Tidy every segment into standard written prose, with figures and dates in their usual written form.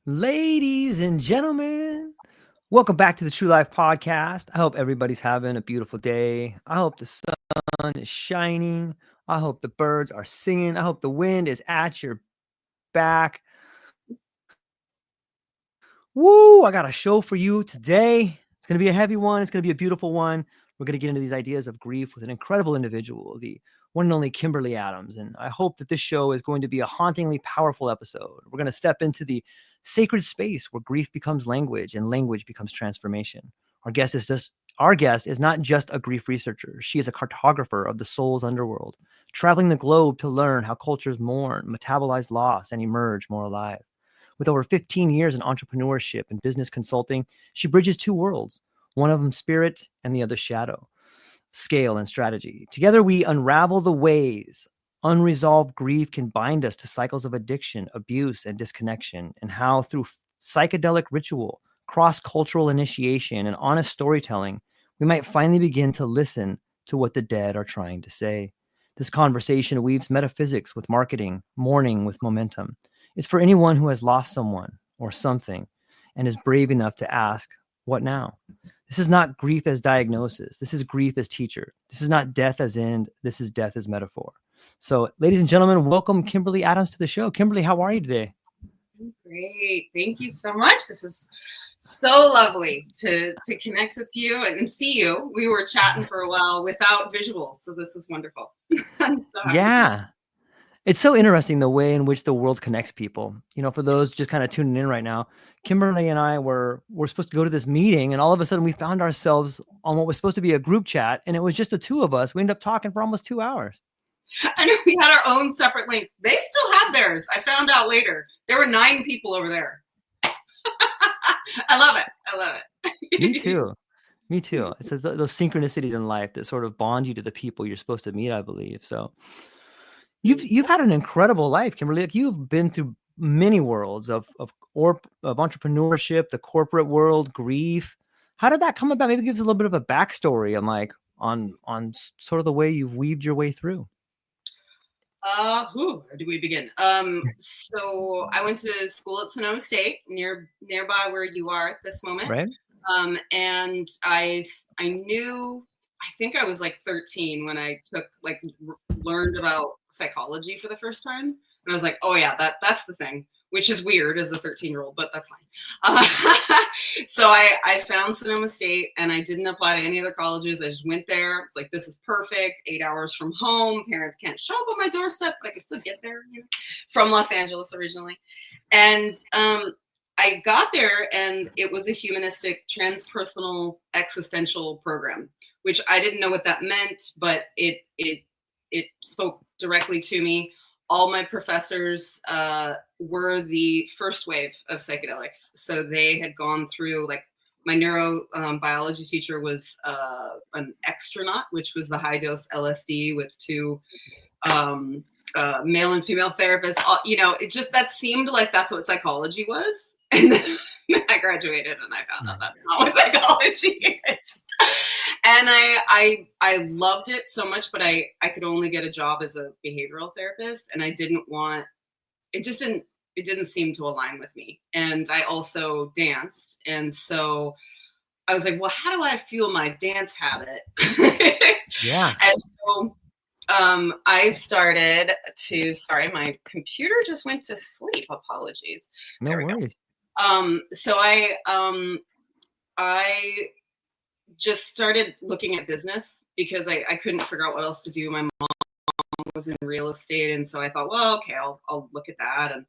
Ladies and gentlemen, welcome back to the True Life Podcast. I hope everybody's having a beautiful day. I hope the sun is shining. I hope the birds are singing. I hope the wind is at your back. Woo! I got a show for you today. It's going to be a heavy one. It's going to be a beautiful one. We're going to get into these ideas of grief with an incredible individual, the one and only Kimberly Adams. And I hope that this show is going to be a hauntingly powerful episode. We're going to step into the sacred space where grief becomes language and language becomes transformation. Our guest is not just a grief researcher. She is a cartographer of the soul's underworld, traveling the globe to learn how cultures mourn, metabolize loss, and emerge more alive. With over 15 years in entrepreneurship and business consulting, she bridges two worlds, one of them spirit and the other shadow, scale and strategy. Together, we unravel the ways unresolved grief can bind us to cycles of addiction, abuse, and disconnection, and how through psychedelic ritual, cross-cultural initiation, and honest storytelling, we might finally begin to listen to what the dead are trying to say. This conversation weaves metaphysics with marketing, mourning with momentum. It's for anyone who has lost someone or something and is brave enough to ask, what now? This is not grief as diagnosis. This is grief as teacher. This is not death as end. This is death as metaphor. So, ladies and gentlemen, welcome Kimberly Adams to the show. Kimberly, how are you today? Great. Thank you so much. This is so lovely to connect with you and see you. We were chatting for a while without visuals, so this is wonderful. I'm so happy. Yeah. It's so interesting the way in which the world connects people. You know, for those just kind of tuning in right now, Kimberly and I were supposed to go to this meeting, and all of a sudden we found ourselves on what was supposed to be a group chat, and it was just the two of us. We ended up talking for almost 2 hours. I know we had our own separate link. They still had theirs. I found out later. There were 9 people over there. I love it. Me too. Me too. It's those synchronicities in life that sort of bond you to the people you're supposed to meet, I believe. So you've had an incredible life, Kimberly. Like, you've been through many worlds of entrepreneurship, the corporate world, grief. How did that come about? Maybe give us a little bit of a backstory on sort of the way you've weaved your way through. Where do we begin? So I went to school at Sonoma State, nearby where you are at this moment. Right. And I knew, I think I was like 13 when I learned about psychology for the first time. And I was like, oh yeah, that's the thing, which is weird as a 13-year-old, but that's fine. So I found Sonoma State and I didn't apply to any other colleges. I just went there. It's like, this is perfect. 8 hours from home. Parents can't show up on my doorstep, but I can still get there, from Los Angeles originally. And I got there and it was a humanistic, transpersonal, existential program, which I didn't know what that meant, but it spoke directly to me. All my professors were the first wave of psychedelics. So they had gone through, like, my neurobiology teacher was an extronaut, which was the high dose LSD with 2 male and female therapists. That seemed like that's what psychology was. And then I graduated and I found out that's not what psychology is. And I loved it so much, but I could only get a job as a behavioral therapist, and I didn't want, it didn't seem to align with me. And I also danced. And so I was like, well, how do I fuel my dance habit? Yeah. And so I started to, sorry, my computer just went to sleep. Apologies. No worries. So I just started looking at business because I couldn't figure out what else to do. My mom was in real estate. And so I thought, well, okay, I'll look at that. And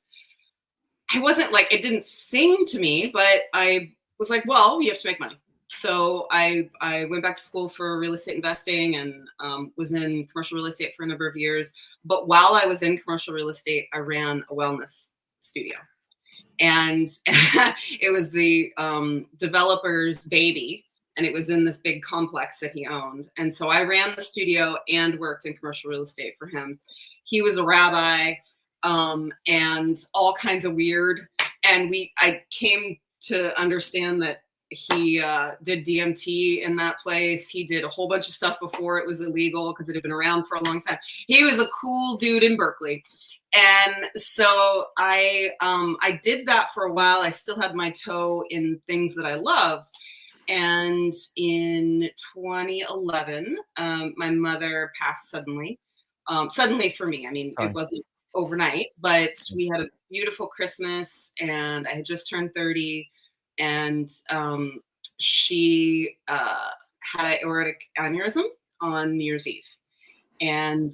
I wasn't like, it didn't sing to me, but I was like, well, you have to make money. So I went back to school for real estate investing and was in commercial real estate for a number of years. But while I was in commercial real estate, I ran a wellness studio. And it was the developer's baby. And it was in this big complex that he owned. And so I ran the studio and worked in commercial real estate for him. He was a rabbi and all kinds of weird. And I came to understand that he did DMT in that place. He did a whole bunch of stuff before it was illegal because it had been around for a long time. He was a cool dude in Berkeley. And so I did that for a while. I still had my toe in things that I loved. And in 2011, my mother passed suddenly. Suddenly for me, I mean, it Sorry. wasn't overnight, but we had a beautiful Christmas, and I had just turned 30, and she had an aortic aneurysm on New Year's Eve. And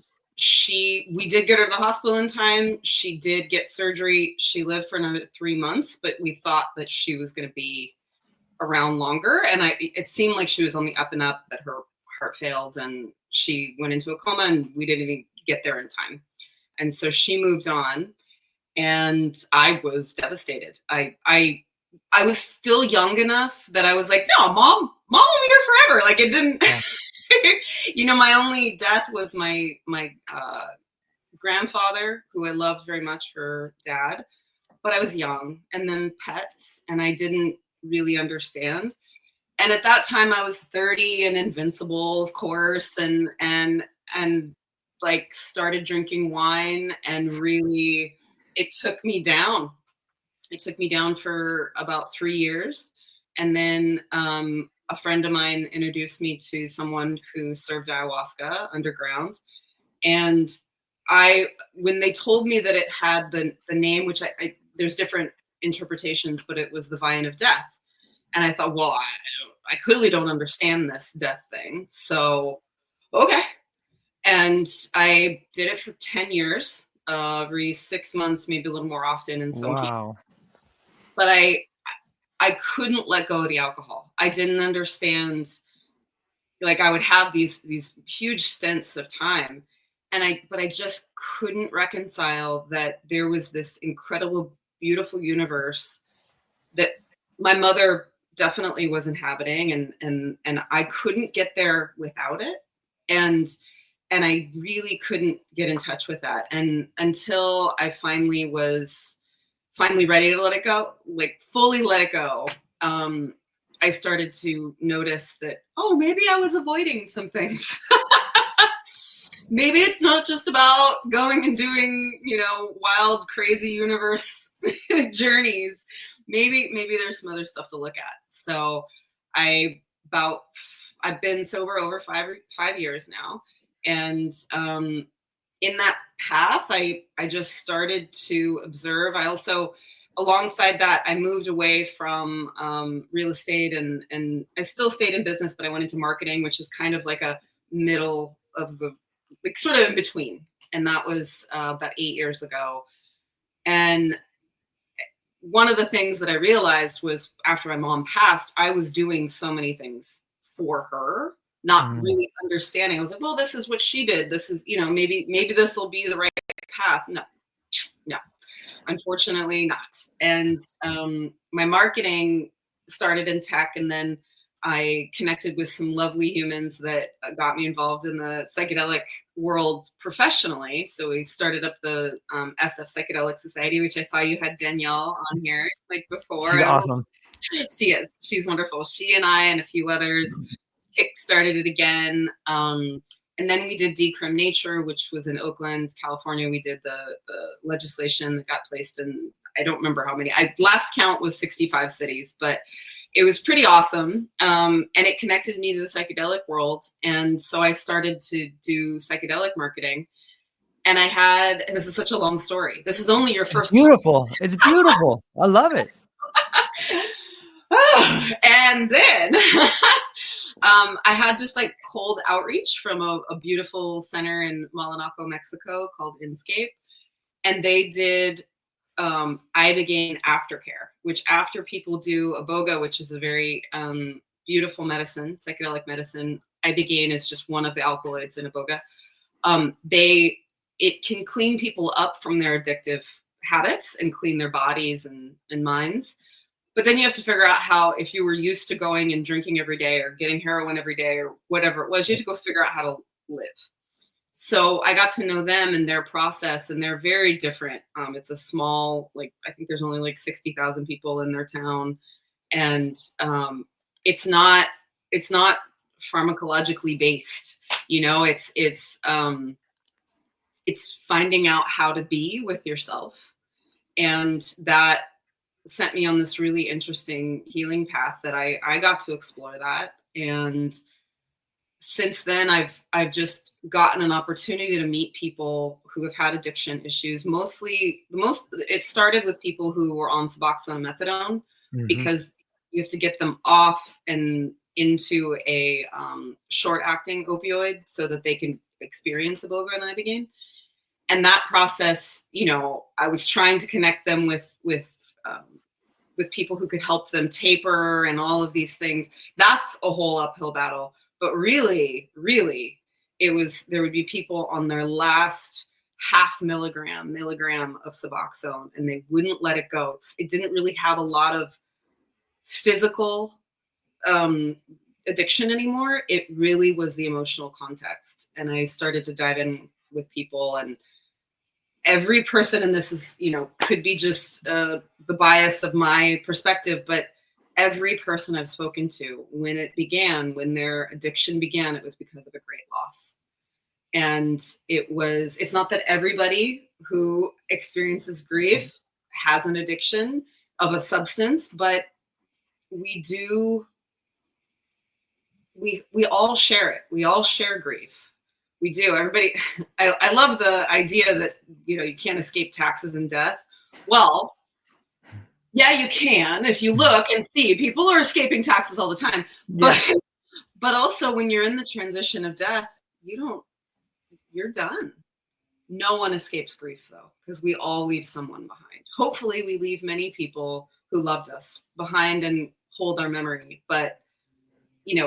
we did get her to the hospital in time. She did get surgery. She lived for another 3 months, but we thought that she was going to be around longer. And it seemed like she was on the up and up, that her heart failed and she went into a coma, and we didn't even get there in time. And so she moved on, and I was devastated. I was still young enough that I was like, no, mom will be here forever. Like, it didn't, Yeah. my only death was my grandfather, who I loved very much, her dad, but I was young, and then pets, and I didn't really understand. And at that time I was 30 and invincible, of course, and like started drinking wine, and really it took me down. It took me down for about 3 years. And then a friend of mine introduced me to someone who served ayahuasca underground. And when they told me that it had the name, which there's different interpretations, but it was the vine of death. And I thought, well, I clearly don't understand this death thing. So, okay. And I did it for 10 years, every 6 months, maybe a little more often in some cases. Wow. But I couldn't let go of the alcohol. I didn't understand. Like, I would have these huge stints of time, but I just couldn't reconcile that there was this incredible, beautiful universe that my mother definitely was inhabiting, and I couldn't get there without it. And I really couldn't get in touch with that. And until I finally was ready to let it go, like fully let it go, I started to notice that, oh, maybe I was avoiding some things. Maybe it's not just about going and doing, wild, crazy universe journeys. Maybe there's some other stuff to look at. So I've been sober over five years now. And in that path, I just started to observe. I also, alongside that, I moved away from real estate, and I still stayed in business, but I went into marketing, which is kind of like a middle of the, like, sort of in between. And that was about 8 years ago. And one of the things that I realized was, after my mom passed, I was doing so many things for her, not really understanding. I was like, well, this is what she did. This is, maybe this will be the right path. No, unfortunately not. And my marketing started in tech, and then I connected with some lovely humans that got me involved in the psychedelic world professionally. So we started up the SF Psychedelic Society, which I saw you had Danielle on here like before. She's awesome. She is. She's wonderful. She and I and a few others kick-started it again. And then we did Decrim Nature, which was in Oakland, California. We did the legislation that got placed in, I don't remember how many. Last count was 65 cities, but it was pretty awesome. And it connected me to the psychedelic world. And so I started to do psychedelic marketing. And this is such a long story. This is only your first. Beautiful. It's beautiful. I love it. And then I had just like cold outreach from a beautiful center in Malanaco, Mexico called Inscape. And they did ibogaine aftercare, which after people do iboga, which is a very beautiful medicine, psychedelic medicine, ibogaine is just one of the alkaloids in iboga. It can clean people up from their addictive habits and clean their bodies and minds. But then you have to figure out how, if you were used to going and drinking every day or getting heroin every day or whatever it was, you have to go figure out how to live. So I got to know them and their process, and they're very different. It's a small, I think there's only 60,000 people in their town. And it's not pharmacologically based, it's it's finding out how to be with yourself. And that sent me on this really interesting healing path that I got to explore that. And since then, I've just gotten an opportunity to meet people who have had addiction issues. It started with people who were on Suboxone and methadone, because you have to get them off and into a short-acting opioid so that they can experience iboga and ibogaine. And that process, I was trying to connect them with people who could help them taper and all of these things. That's a whole uphill battle. But really, really, there would be people on their last half milligram of Suboxone, and they wouldn't let it go. It didn't really have a lot of physical addiction anymore. It really was the emotional context. And I started to dive in with people, and every person in this is, could be just the bias of my perspective, but every person I've spoken to, when their addiction began, it was because of a great loss. And it's not that everybody who experiences grief has an addiction of a substance, but we all share it. We all share grief. We do. Everybody, I love the idea that, you can't escape taxes and death. Well, yeah, you can. If you look and see, people are escaping taxes all the time. Yes. But also when you're in the transition of death, you're done. No one escapes grief, though, because we all leave someone behind. Hopefully we leave many people who loved us behind and hold our memory. But, we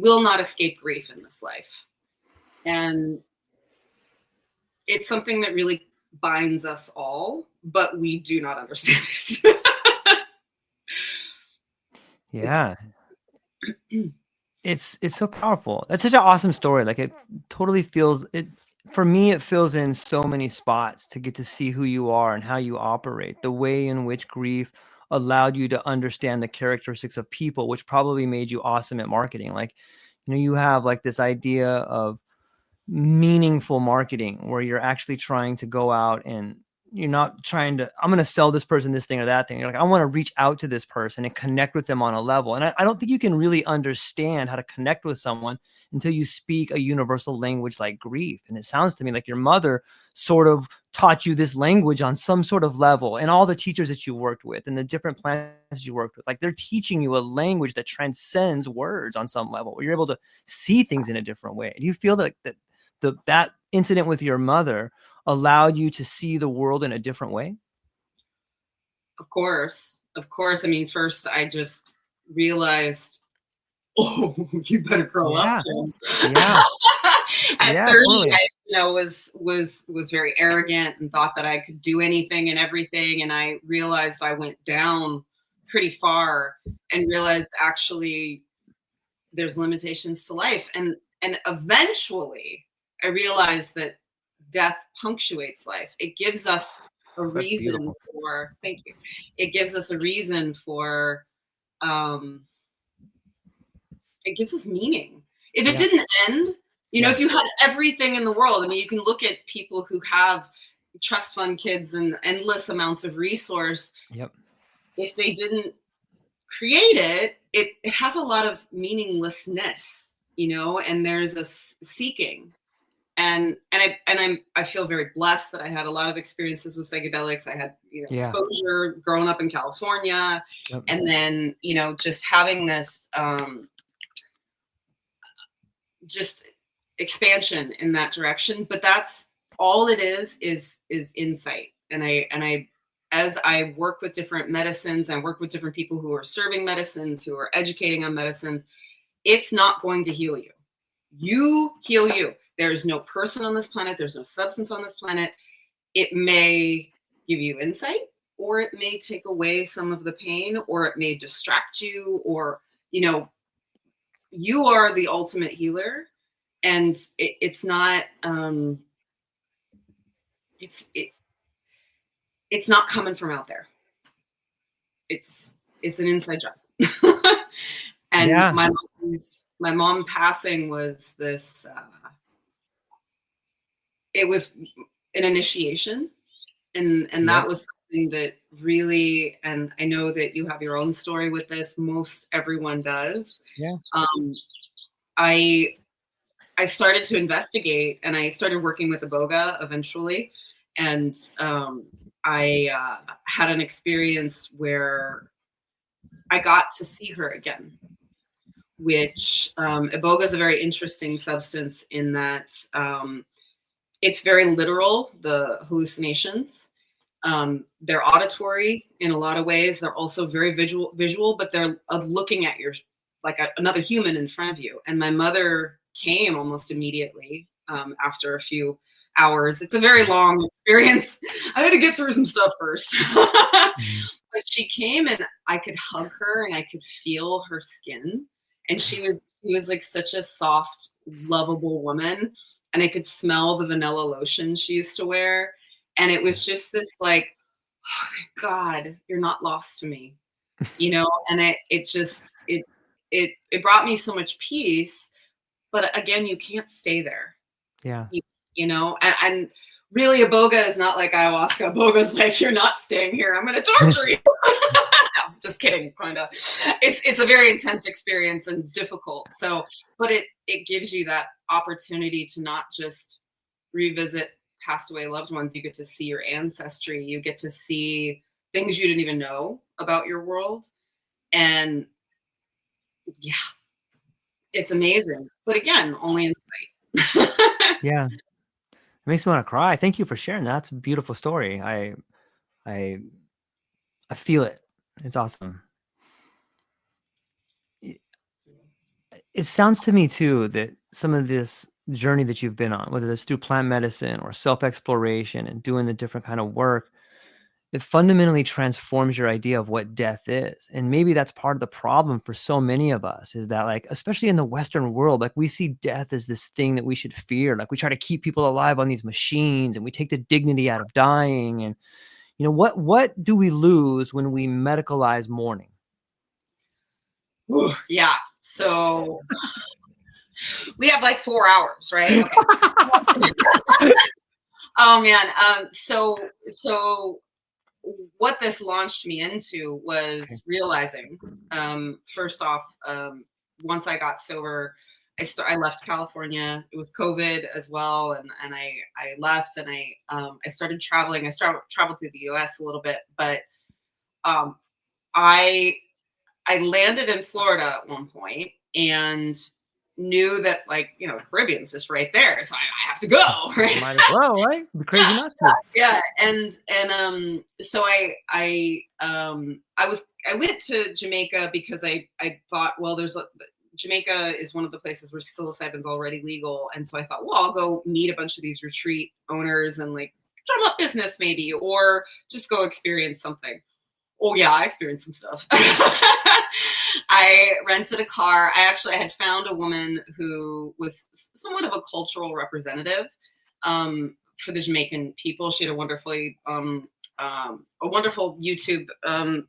will not escape grief in this life. And it's something that really binds us all, but we do not understand it. Yeah. It's so powerful. That's such an awesome story. Like, it totally for me, it fills in so many spots to get to see who you are and how you operate, the way in which grief allowed you to understand the characteristics of people, which probably made you awesome at marketing. Like, you have like this idea of meaningful marketing where you're actually trying to go out and you're not trying to, I'm going to sell this person this thing or that thing. You're like, I want to reach out to this person and connect with them on a level. And I don't think you can really understand how to connect with someone until you speak a universal language like grief. And it sounds to me like your mother sort of taught you this language on some sort of level, and all the teachers that you worked with and the different plants you worked with, like, they're teaching you a language that transcends words on some level, where you're able to see things in a different way. Do you feel that that incident with your mother allowed you to see the world in a different way? Of course. I mean, first I just realized, oh, you better grow up. Yeah. At 30, totally. I was very arrogant and thought that I could do anything and everything. And I realized I went down pretty far and realized actually there's limitations to life. And eventually I realized that death punctuates life. It gives us a reason for, thank you. It gives us a reason for, it gives us meaning. If it didn't end, if you had everything in the world, I mean, you can look at people who have trust fund kids and endless amounts of resource. Yep. If they didn't create it, it has a lot of meaninglessness, and there's a seeking. And I feel very blessed that I had a lot of experiences with psychedelics. I had exposure growing up in California, and then just having this just expansion in that direction. But that's all it is insight. And I as I work with different medicines, I work with different people who are serving medicines, who are educating on medicines. It's not going to heal you. You heal you. There's no person on this planet. There's no substance on this planet. It may give you insight, or it may take away some of the pain, or it may distract you, or, you are the ultimate healer. And it's not, it's not coming from out there. It's an inside job. And my mom passing was this, it was an initiation, and Yep. that was something that really, and I know that you have your own story with this. Most everyone does. Yeah. Um, I I started to investigate, and I started working with Iboga eventually, and I had an experience where I got to see her again. Which Iboga is a very interesting substance in that it's very literal. The hallucinations, they're auditory in a lot of ways. They're also very visual, but they're of looking at your like another human in front of you. And my mother came almost immediately after a few hours. It's a very long experience. I had to get through some stuff first. Mhm. But she came and I could hug her and I could feel her skin. And she was like such a soft, lovable woman. And I could smell the vanilla lotion she used to wear. And it was just this like, oh, thank God, you're not lost to me, and it brought me so much peace. But again, you can't stay there. Yeah. You, and really Iboga is not like ayahuasca. Iboga's like, you're not staying here. I'm going to torture you. No, just kidding. Kind of. It's a very intense experience and it's difficult. So, but it gives you that opportunity to not just revisit passed away loved ones. You get to see your ancestry. You get to see things you didn't even know about your world. And yeah, it's amazing. But again, only in sight. Yeah. It makes me want to cry. Thank you for sharing that. That's a beautiful story. I I feel it. It's awesome. It sounds to me too that some of this journey that you've been on, whether it's through plant medicine or self-exploration and doing the different kind of work, it fundamentally transforms your idea of what death is. And maybe that's part of the problem for so many of us is that, like, especially in the Western world, like we see death as this thing that we should fear. Like we try to keep people alive on these machines and we take the dignity out of dying. And what do we lose when we medicalize mourning? Yeah. So we have like 4 hours, right? Okay. Oh man. So what this launched me into Okay. was realizing, first off, once I got sober, I left California. It was COVID as well, and I left and I started traveling. I traveled through the U.S. a little bit, but um, I I landed in Florida at one point and knew that Caribbean's just right there, so I have to go, right? Might as well, right? It'd be crazy not to. Yeah, and so I went to Jamaica because I thought, well, Jamaica is one of the places where psilocybin's already legal, and so I thought, well, I'll go meet a bunch of these retreat owners and like drum up business maybe, or just go experience something. Oh yeah, I experienced some stuff. I rented a car. I had found a woman who was somewhat of a cultural representative for the Jamaican people. She had a wonderful YouTube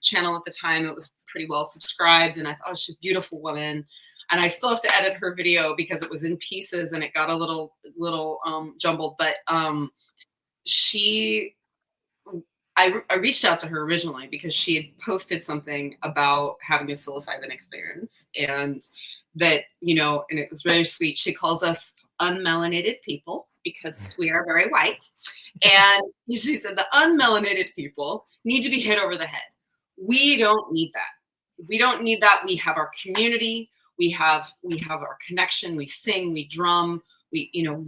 channel at the time. It was pretty well subscribed, and I thought, oh, she's a beautiful woman. And I still have to edit her video because it was in pieces and it got a little jumbled. But she I reached out to her originally because she had posted something about having a psilocybin experience, and that, and it was very sweet. She calls us unmelanated people because we are very white. And she said the unmelanated people need to be hit over the head. We don't need that. We don't need that. We have our community. We have our connection. We sing, we drum.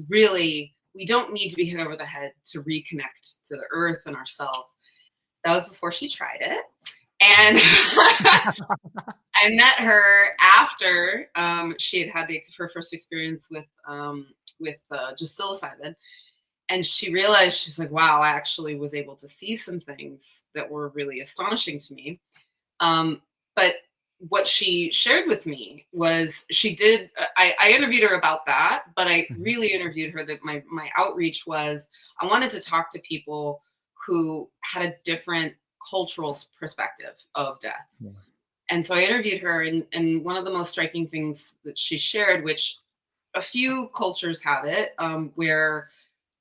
Really, we don't need to be hit over the head to reconnect to the earth and ourselves. That was before she tried it. And I met her after she had her first experience with just psilocybin. And she realized, she's like, wow, I actually was able to see some things that were really astonishing to me. But what she shared with me was I interviewed her about that, but I really interviewed her that my outreach was, I wanted to talk to people who had a different cultural perspective of death. Yeah. And so I interviewed her, and one of the most striking things that she shared, which a few cultures have it, where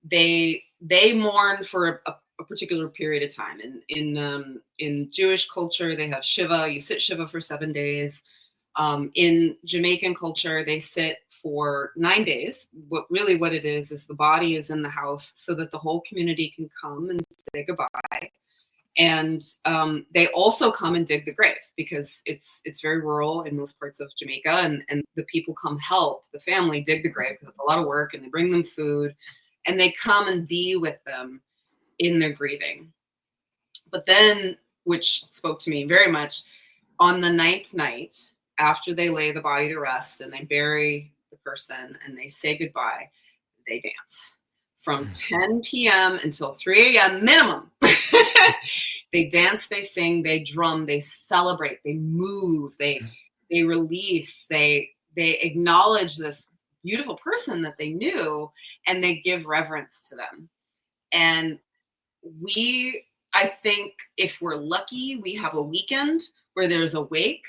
they mourn for a particular period of time. In Jewish culture, they have Shiva. You sit Shiva for 7 days. In Jamaican culture, they sit for 9 days. What it is the body is in the house so that the whole community can come and say goodbye. And they also come and dig the grave because it's very rural in most parts of Jamaica, and the people come help the family dig the grave because it's a lot of work, and they bring them food, and they come and be with them in their grieving. But then, which spoke to me very much, on the 9th night, after they lay the body to rest and they bury the person and they say goodbye, they dance from 10 p.m. until 3 a.m. minimum. They dance, they sing, they drum, they celebrate, they move, they release, they acknowledge this beautiful person that they knew, and they give reverence to them. And I think if we're lucky, we have a weekend where there's a wake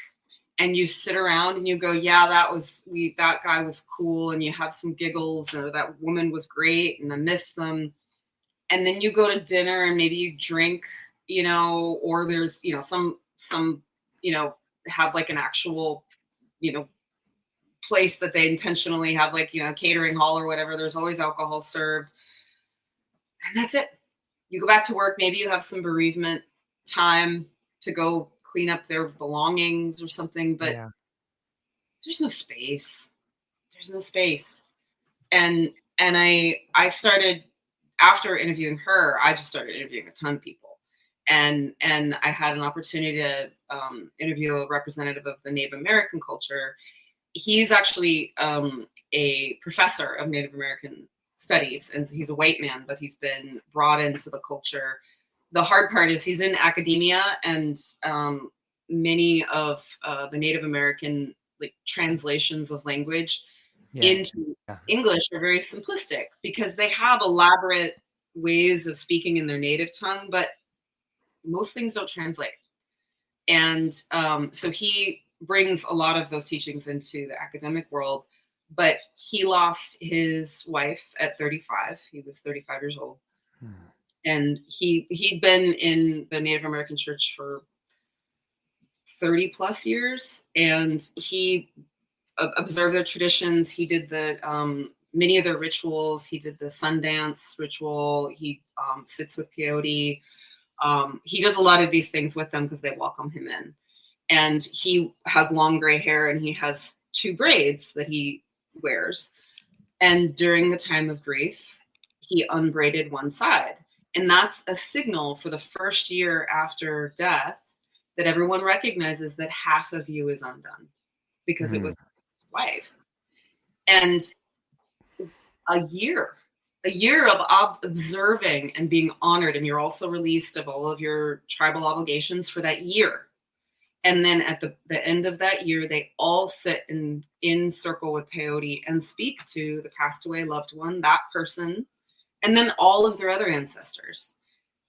and you sit around and you go, yeah, that guy was cool, and you have some giggles, or that woman was great and I miss them. And then you go to dinner and maybe you drink, or there's, some, have like an actual, place that they intentionally have, like, catering hall or whatever. There's always alcohol served. And that's it. You go back to work. Maybe you have some bereavement time to go clean up their belongings or something, but there's no space. There's no space. And I started, after interviewing her, I just started interviewing a ton of people. And I had an opportunity to interview a representative of the Native American culture. He's actually a professor of Native American studies, and so he's a white man, but he's been brought into the culture. The hard part is he's in academia, and many of the Native American translations of language into English are very simplistic because they have elaborate ways of speaking in their native tongue, but most things don't translate. And so he brings a lot of those teachings into the academic world, but he lost his wife at 35. He was 35 years old. And he'd been in the Native American church for 30 plus years, and he observed their traditions. He did many of their rituals. He did the Sundance ritual. He sits with peyote. He does a lot of these things with them because they welcome him in. And he has long gray hair, and he has 2 braids that he wears. And during the time of grief, he unbraided one side. And that's a signal for the first year after death that everyone recognizes that half of you is undone because it was his wife. And a year of observing and being honored, and you're also released of all of your tribal obligations for that year. And then at the end of that year, they all sit in circle with peyote and speak to the passed away loved one, that person, and then all of their other ancestors.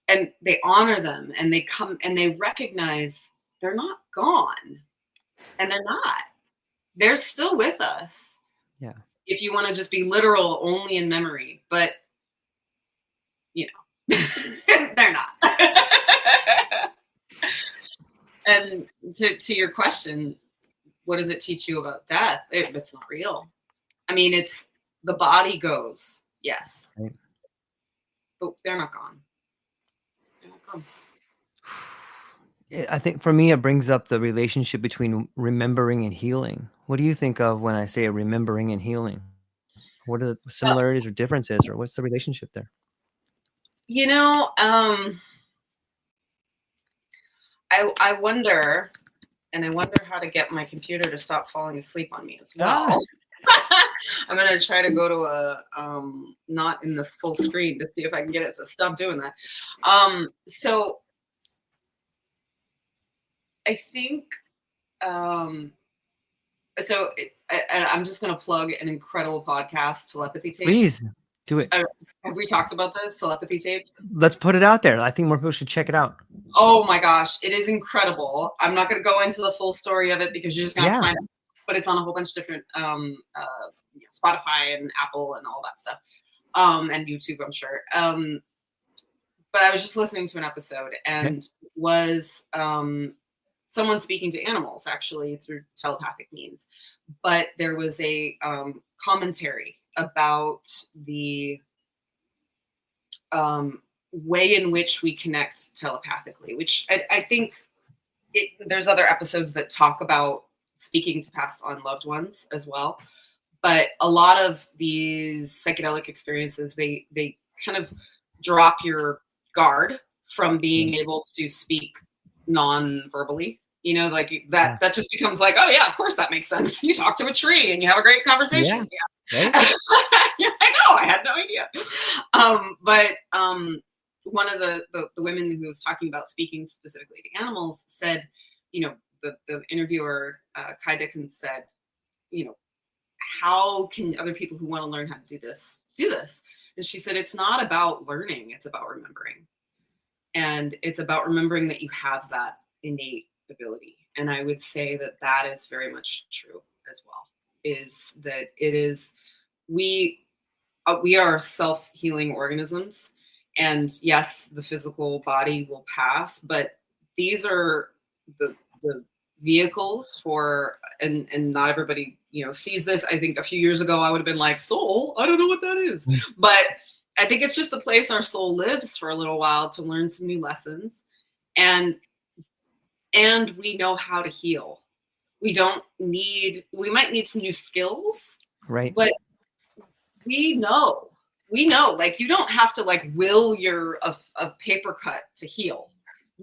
And they honor them, and they come and they recognize they're not gone. And they're not. They're still with us. Yeah. If you want to just be literal only in memory, but they're not. And to your question, what does it teach you about death? It's not real. I mean, it's the body goes, yes, right, but they're not gone. They're not gone. I think for me, it brings up the relationship between remembering and healing. What do you think of when I say remembering and healing? What are the similarities or differences, or what's the relationship there? I wonder, and I wonder how to get my computer to stop falling asleep on me as well. I'm going to try to go to a not in this full screen to see if I can get it to stop doing that. So I think, I'm just going to plug an incredible podcast, Telepathy Tapes. Please do it. Have we talked about this, Telepathy Tapes? Let's put it out there. I think more people should check it out. Oh my gosh, it is incredible. I'm not going to go into the full story of it because you're just going to find it, but it's on a whole bunch of different Spotify and Apple and all that stuff. and YouTube, I'm sure. But I was just listening to an episode, and Okay. was someone speaking to animals actually through telepathic means. But there was a commentary about the way in which we connect telepathically, which I think there's other episodes that talk about speaking to passed on loved ones as well. But a lot of these psychedelic experiences, they kind of drop your guard from being able to speak non-verbally. You know, like Yeah. that just becomes like, oh yeah, of course that makes sense. You talk to a tree and you have a great Yeah. conversation. Right. Yeah. Yeah, I know. I had no idea. But one of the women who was talking about speaking specifically to animals said, you know, the interviewer, Kai Dickens, said, you know, how can other people who want to learn how to do this do this? And she said, it's not about learning, it's about remembering. And it's about remembering that you have that innate ability. And I would say that that is very much true as well, is that it is, we are self-healing organisms. And yes, the physical body will pass, but these are the vehicles for, and not everybody, you know, sees this. I think a few years ago I would have been like, soul, I don't know what that is. But I think it's just the place our soul lives for a little while to learn some new lessons. And we know how to heal. We might need some new skills, Right. but we know, like, you don't have to like will your a paper cut to heal.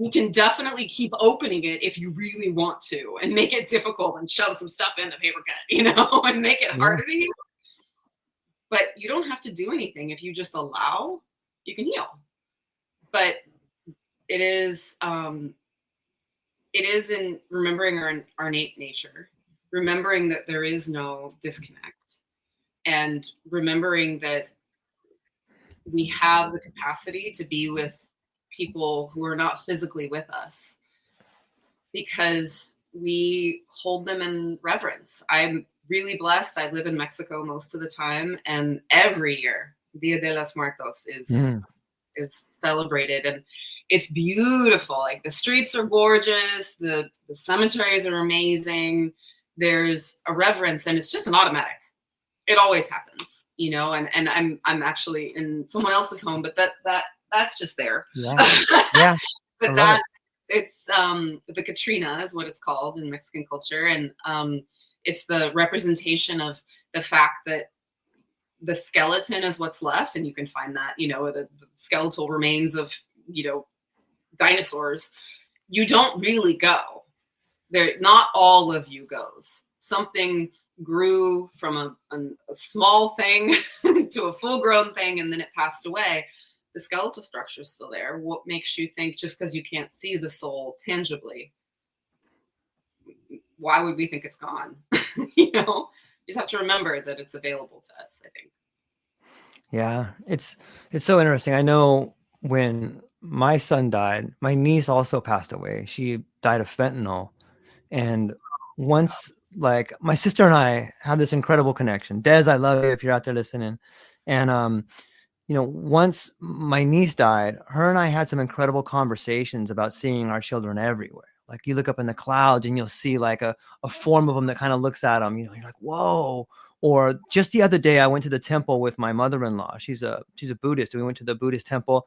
You can definitely keep opening it if you really want to, and make it difficult and shove some stuff in the paper cut, you know, and make it harder to heal. But you don't have to do anything. If you just allow, you can heal. But it is in remembering our innate nature, remembering that there is no disconnect, and remembering that we have the capacity to be with people who are not physically with us, because we hold them in reverence. I'm really blessed. I live in Mexico most of the time, and every year Dia de los Muertos is celebrated, and it's beautiful. Like, the streets are gorgeous, the cemeteries are amazing. There's a reverence, and it's just an automatic. It always happens, you know. And I'm actually in someone else's home, but that's just there. Yeah. But it's the Katrina is what it's called in Mexican culture, and it's the representation of the fact that the skeleton is what's left, and you can find that, you know, the skeletal remains of, you know, dinosaurs. You don't really go there. Not all of you goes. Something grew from a small thing to a full-grown thing, and then it passed away. The skeletal structure is still there. What makes you think, just because you can't see the soul tangibly, why would we think it's gone? You know, you just have to remember that it's available to us, I think. Yeah, it's so interesting. I know when my son died, my niece also passed away. She died of fentanyl. And once, like, my sister and I have this incredible connection. Des, I love you if you're out there listening. And you know, once my niece died, her and I had some incredible conversations about seeing our children everywhere. Like, you look up in the clouds and you'll see like a form of them that kind of looks at them. You know, you're like, whoa. Or just the other day, I went to the temple with my mother-in-law. She's a Buddhist. And we went to the Buddhist temple,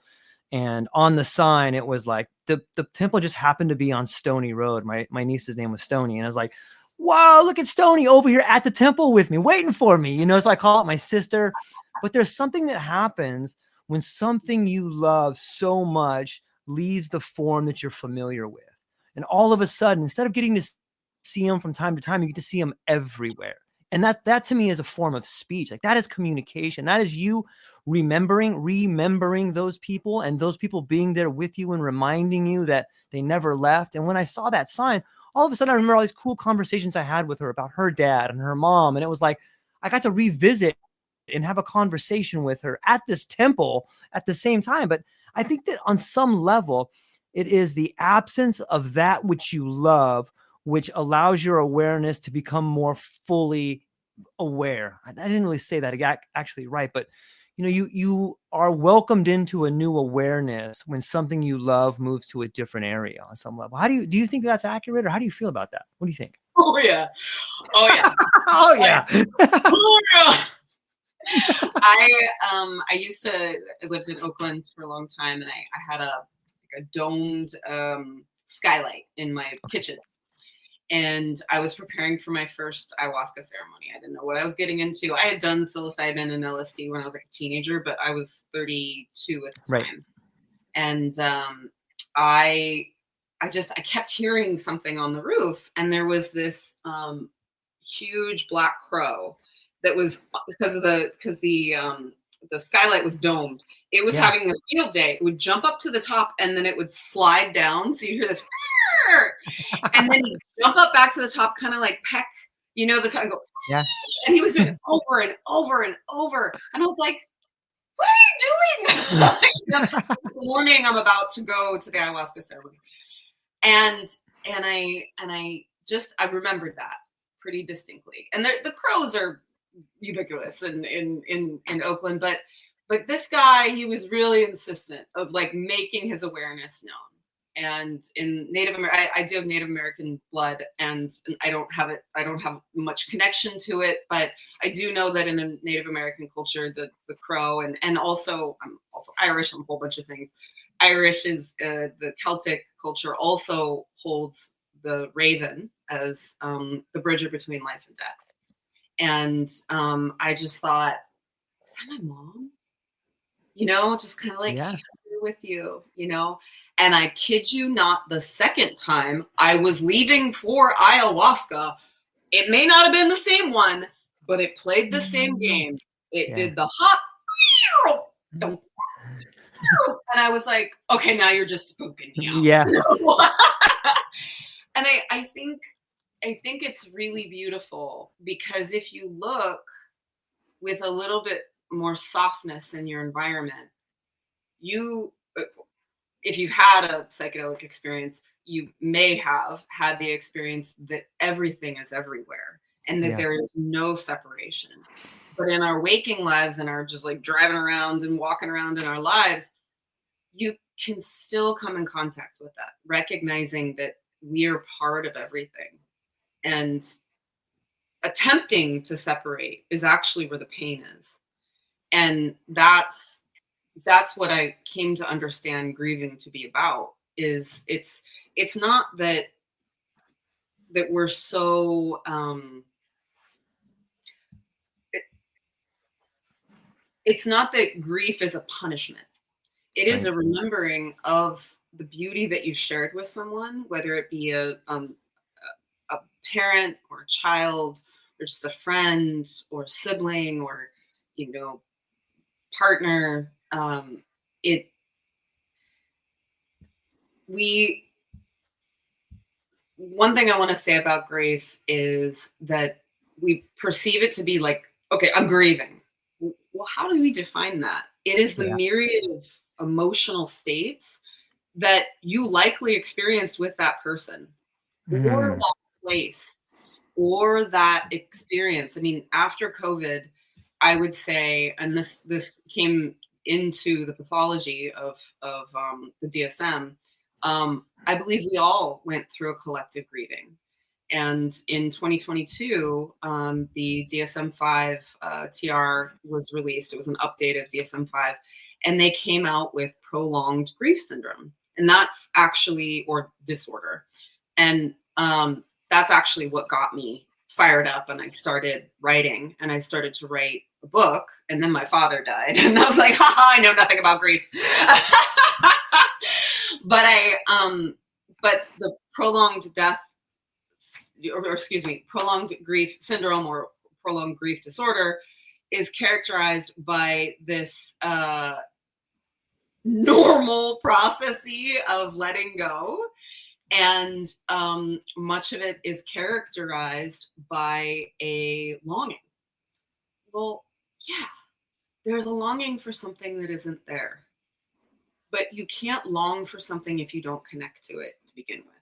and on the sign, it was like the temple just happened to be on Stony Road. My niece's name was Stony. And I was like, wow, look at Stony over here at the temple with me, waiting for me. You know, so I call it my sister. But there's something that happens when something you love so much leaves the form that you're familiar with. And all of a sudden, instead of getting to see them from time to time, you get to see them everywhere. And that to me is a form of speech. Like, that is communication. That is you remembering those people, and those people being there with you and reminding you that they never left. And when I saw that sign, all of a sudden I remember all these cool conversations I had with her about her dad and her mom. And it was like, I got to revisit and have a conversation with her at this temple at the same time. But I think that on some level, it is the absence of that which you love, which allows your awareness to become more fully aware. I didn't really say that actually right, but you are welcomed into a new awareness when something you love moves to a different area on some level. Do you think that's accurate, or how do you feel about that? What do you think? Oh yeah. Oh yeah. Oh yeah. Oh yeah. I used to I lived in Oakland for a long time, and I had a domed skylight in my kitchen. And I was preparing for my first ayahuasca ceremony. I didn't know what I was getting into. I had done psilocybin and LSD when I was like a teenager, but I was 32 at the Right. time. And I kept hearing something on the roof, and there was this huge black crow that was because the skylight was domed. It was having a field day. It would jump up to the top and then it would slide down. So you hear this, and then he'd jump up back to the top, kind of like peck, the time, go, and he was doing it over and over and over. And I was like, what are you doing? The morning I'm about to go to the ayahuasca ceremony. And I remembered that pretty distinctly. And the crows are ubiquitous in Oakland, but this guy, he was really insistent of like making his awareness known. And in Native American, I do have Native American blood, and I don't have much connection to it, but I do know that in a Native American culture, the crow, and also I'm also Irish, I'm a whole bunch of things. Irish is the Celtic culture also holds the raven as the bridger between life and death. And I just thought, is that my mom? Just kind of like here with you, And I kid you not, the second time I was leaving for ayahuasca, it may not have been the same one, but it played the same game. It did the hop, and I was like, okay, now you're just spooking me out. Yeah. And I think it's really beautiful, because if you look with a little bit more softness in your environment, if you've had a psychedelic experience, you may have had the experience that everything is everywhere and that there is no separation. But in our waking lives and our just like driving around and walking around in our lives, you can still come in contact with that, recognizing that we are part of everything. And attempting to separate is actually where the pain is. And that's what I came to understand grieving to be about. Is it's not that we're so it's not that grief is a punishment. It is a remembering of the beauty that you shared with someone, whether it be a parent or a child or just a friend or sibling or partner. One thing I want to say about grief is that we perceive it to be like, okay, I'm grieving. Well, how do we define that? It is the myriad of emotional states that you likely experienced with that person or that place or that experience. I mean, after COVID, I would say, and this came into the pathology of the DSM, I believe we all went through a collective grieving. And in 2022, the DSM-5 TR was released. It was an update of DSM-5, and they came out with prolonged grief syndrome, and that's actually, or disorder, and that's actually what got me fired up. And I started writing, and I started to write a book, and then my father died, and I was like, haha, I know nothing about grief. But the prolonged prolonged grief syndrome or prolonged grief disorder is characterized by this normal process of letting go. And much of it is characterized by a longing. Well, yeah, there's a longing for something that isn't there. But you can't long for something if you don't connect to it to begin with.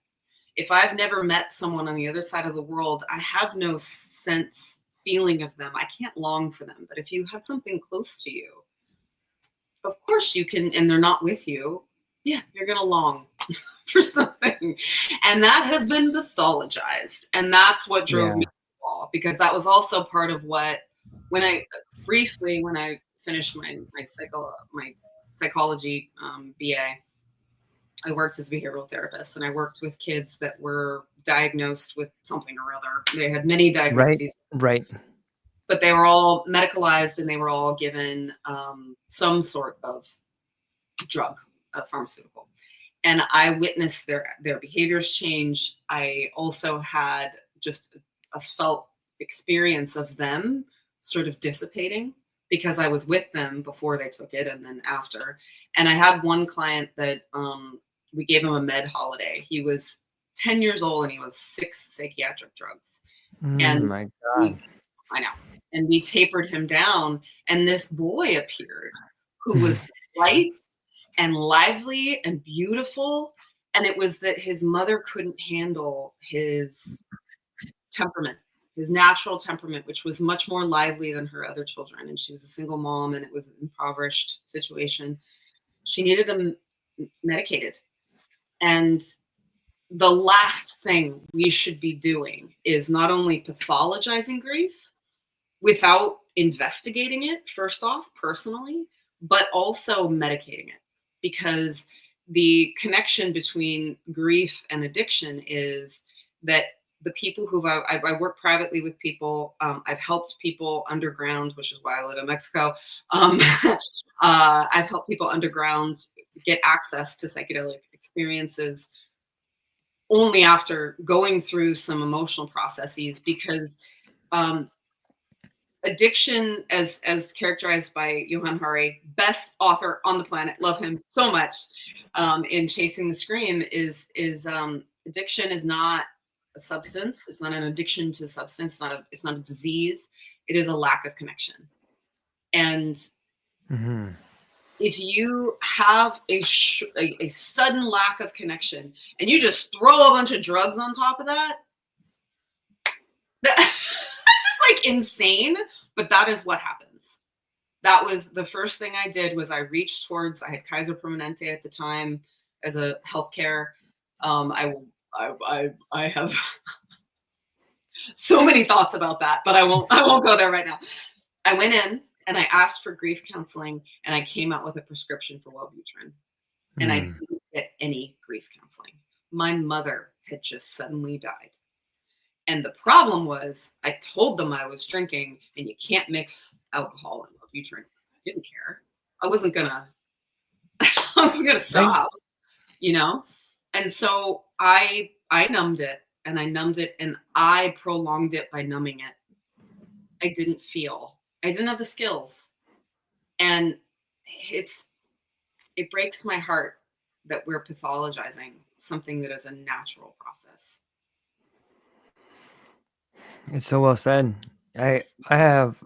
If I've never met someone on the other side of the world, I have no feeling of them. I can't long for them. But if you had something close to you, of course you can, and they're not with you. Yeah, you're going to long for something. And that has been pathologized. And that's what drove me to the wall, because that was also part of what, when I finished my psychology BA, I worked as a behavioral therapist, and I worked with kids that were diagnosed with something or other. They had many diagnoses. Right. But they were all medicalized, and they were all given some sort of drug, a pharmaceutical. And I witnessed their behaviors change. I also had just a felt experience of them sort of dissipating, because I was with them before they took it and then after. And I had one client that we gave him a med holiday. He was 10 years old and he was 6 psychiatric drugs. And my God. I know. And we tapered him down, and this boy appeared who was light and lively and beautiful. And it was that his mother couldn't handle his temperament, his natural temperament, which was much more lively than her other children. And she was a single mom, and it was an impoverished situation. She needed him medicated. And the last thing we should be doing is not only pathologizing grief without investigating it, first off, personally, but also medicating it. Because the connection between grief and addiction is that the people who I work privately with people, I've helped people underground, which is why I live in Mexico. I've helped people underground get access to psychedelic experiences only after going through some emotional processes, because addiction, as characterized by Johann Hari, best author on the planet, love him so much, in Chasing the Scream, is addiction is not a substance. It's not an addiction to substance. It's not a disease. It is a lack of connection. And if you have a sudden lack of connection and you just throw a bunch of drugs on top of that, that's just like insane. But that is what happens. That was the first thing I did. Was I reached towards, I had Kaiser Permanente at the time as a healthcare. I have so many thoughts about that, but I won't go there right now. I went in and I asked for grief counseling, and I came out with a prescription for Wellbutrin. And I didn't get any grief counseling. My mother had just suddenly died. And the problem was, I told them I was drinking, and you can't mix alcohol and Wellbutrin. I didn't care. I wasn't gonna stop, you know? And so I numbed it, and I prolonged it by numbing it. I didn't feel. I didn't have the skills. And it breaks my heart that we're pathologizing something that is a natural process. It's so well said. I have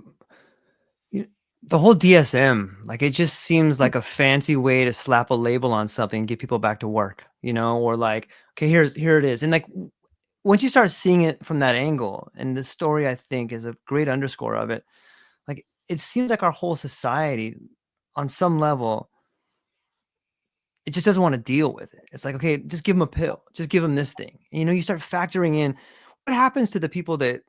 the whole DSM, like, it just seems like a fancy way to slap a label on something and get people back to work, or like, okay, here it is. And like, once you start seeing it from that angle, and the story, I think, is a great underscore of it. Like, it seems like our whole society, on some level, it just doesn't want to deal with it. It's like, okay, just give them a pill, just give them this thing. And, you start factoring in what happens to the people that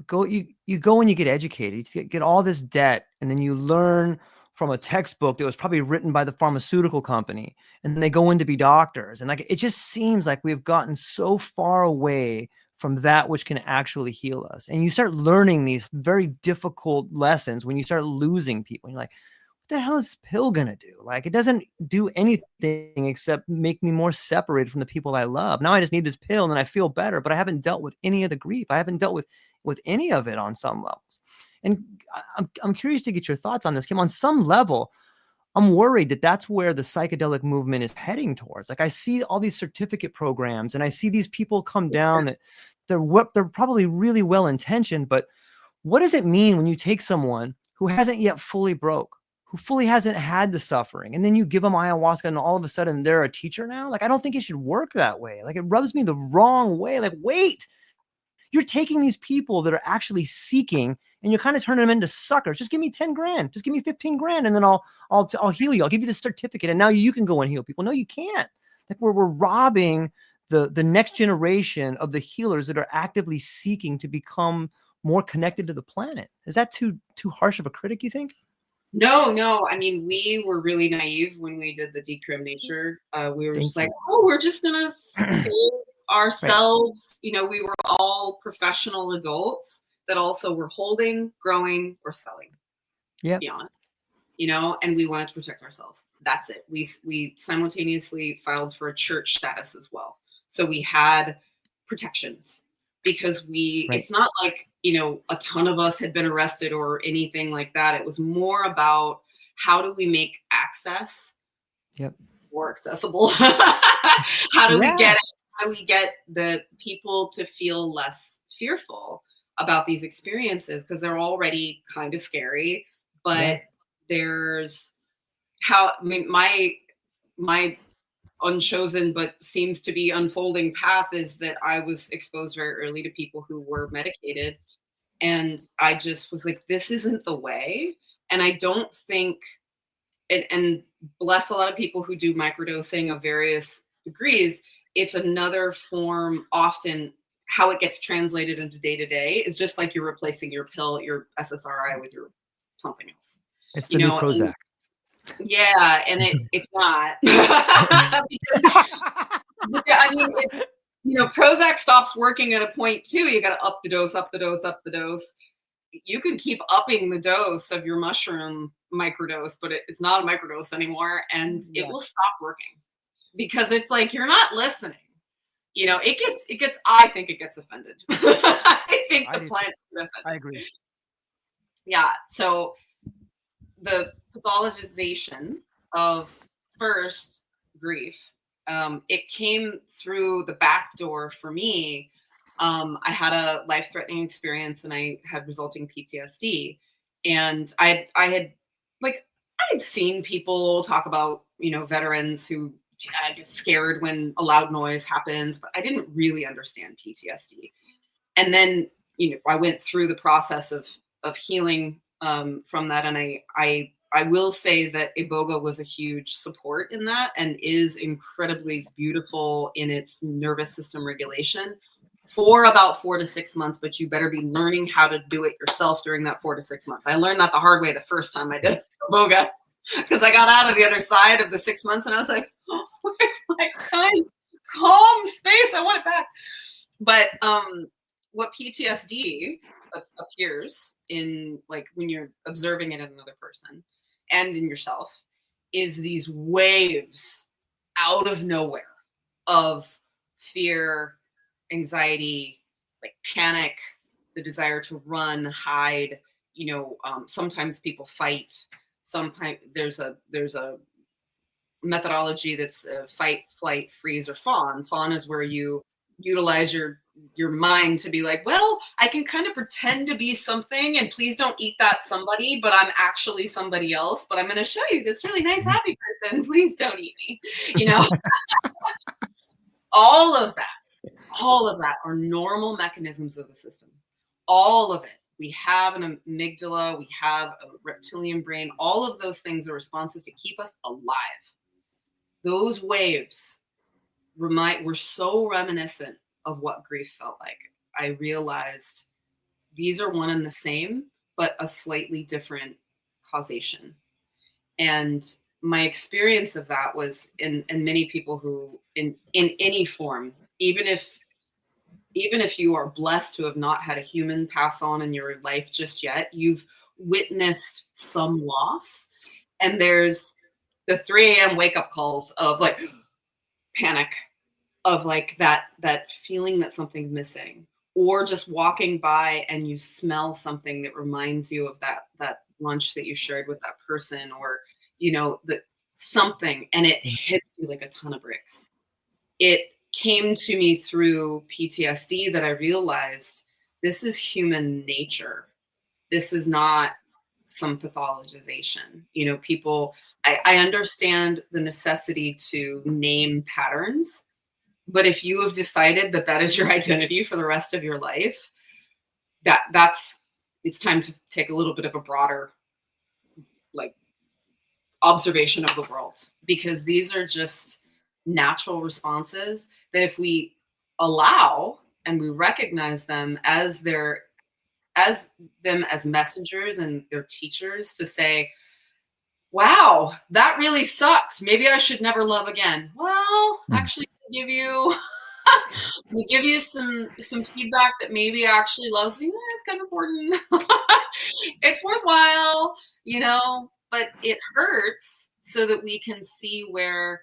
go, you go and you get educated, you get all this debt, and then you learn from a textbook that was probably written by the pharmaceutical company, and then they go in to be doctors. And like, it just seems like we've gotten so far away from that which can actually heal us. And you start learning these very difficult lessons when you start losing people. And you're like, what the hell is this pill gonna do? Like, it doesn't do anything except make me more separated from the people I love. Now I just need this pill and then I feel better, but I haven't dealt with any of the grief. I haven't dealt with any of it on some levels. And I'm curious to get your thoughts on this, Kim. On some level, I'm worried that that's where the psychedelic movement is heading towards. Like, I see all these certificate programs, and I see these people come down that they're probably really well intentioned, but what does it mean when you take someone who hasn't yet fully broke, who fully hasn't had the suffering, and then you give them ayahuasca and all of a sudden they're a teacher now? Like, I don't think it should work that way. Like, it rubs me the wrong way. Like, wait, you're taking these people that are actually seeking and you're kind of turning them into suckers. Just give me 10 grand, just give me 15 grand. And then I'll heal you. I'll give you the certificate. And now you can go and heal people. No, you can't. Like we're robbing the next generation of the healers that are actively seeking to become more connected to the planet. Is that too harsh of a critic, you think? No. I mean, we were really naive when we did the Decrim Nature. We were just like, oh, we're just gonna save ourselves. Right. You know, we were all professional adults that also were holding, growing, or selling. Yeah. To be honest, you know, and we wanted to protect ourselves. That's it. We simultaneously filed for a church status as well. So we had protections because it's not like, you know, a ton of us had been arrested or anything like that. It was more about how do we make access more accessible? How do we get it? How do we get the people to feel less fearful about these experiences? Because they're already kind of scary, but there's my unchosen but seems to be unfolding path is that I was exposed very early to people who were medicated, and I just was like, this isn't the way. And I don't think and bless a lot of people who do microdosing of various degrees. It's another form. Often how it gets translated into day-to-day is just like you're replacing your pill, your SSRI with your something else. It's the new Prozac. Yeah, and it's not. I mean, you know, Prozac stops working at a point too. You got to up the dose, up the dose, up the dose. You can keep upping the dose of your mushroom microdose, but it's not a microdose anymore, and it will stop working because it's like you're not listening. You know, it gets. I think it gets offended. I think the plants get offended. I agree. Yeah. So the pathologization of first grief, it came through the back door for me. I had a life-threatening experience and I had resulting PTSD. And I had seen people talk about, you know, veterans who get scared when a loud noise happens, but I didn't really understand PTSD. And then, you know, I went through the process of healing from that. And I will say that Iboga was a huge support in that and is incredibly beautiful in its nervous system regulation for about 4 to 6 months, but you better be learning how to do it yourself during that 4 to 6 months. I learned that the hard way the first time I did Iboga because I got out of the other side of the 6 months and I was like, oh, where's my kind, calm space? I want it back. But what PTSD appears in, like, when you're observing it in another person and in yourself, is these waves out of nowhere of fear, anxiety, like panic, the desire to run, hide. You know, sometimes people fight. Sometimes there's a methodology that's fight, flight, freeze, or fawn. Fawn is where you utilize your mind to be like, well, I can kind of pretend to be something and please don't eat that somebody, but I'm actually somebody else, but I'm going to show you this really nice happy person. Please don't eat me. You know, all of that are normal mechanisms of the system. All of it. We have an amygdala, we have a reptilian brain. All of those things are responses to keep us alive. Those waves were so reminiscent of what grief felt like. I realized these are one and the same, but a slightly different causation. And my experience of that was in many people who in any form, even if you are blessed to have not had a human pass on in your life just yet, you've witnessed some loss. And there's the 3 a.m. wake up calls of like panic, of like that feeling that something's missing, or just walking by and you smell something that reminds you of that lunch that you shared with that person, or, you know, that something, and it hits you like a ton of bricks. It came to me through PTSD that I realized this is human nature. This is not some pathologization. You know, people, I understand the necessity to name patterns, but if you have decided that is your identity for the rest of your life, that's it's time to take a little bit of a broader, like, observation of the world, because these are just natural responses that if we allow and we recognize them as as messengers and their teachers to say, wow, that really sucked. Maybe I should never love again. Well, actually give you we give you some feedback that maybe actually loves you. It's kind of important. It's worthwhile, but it hurts so that we can see where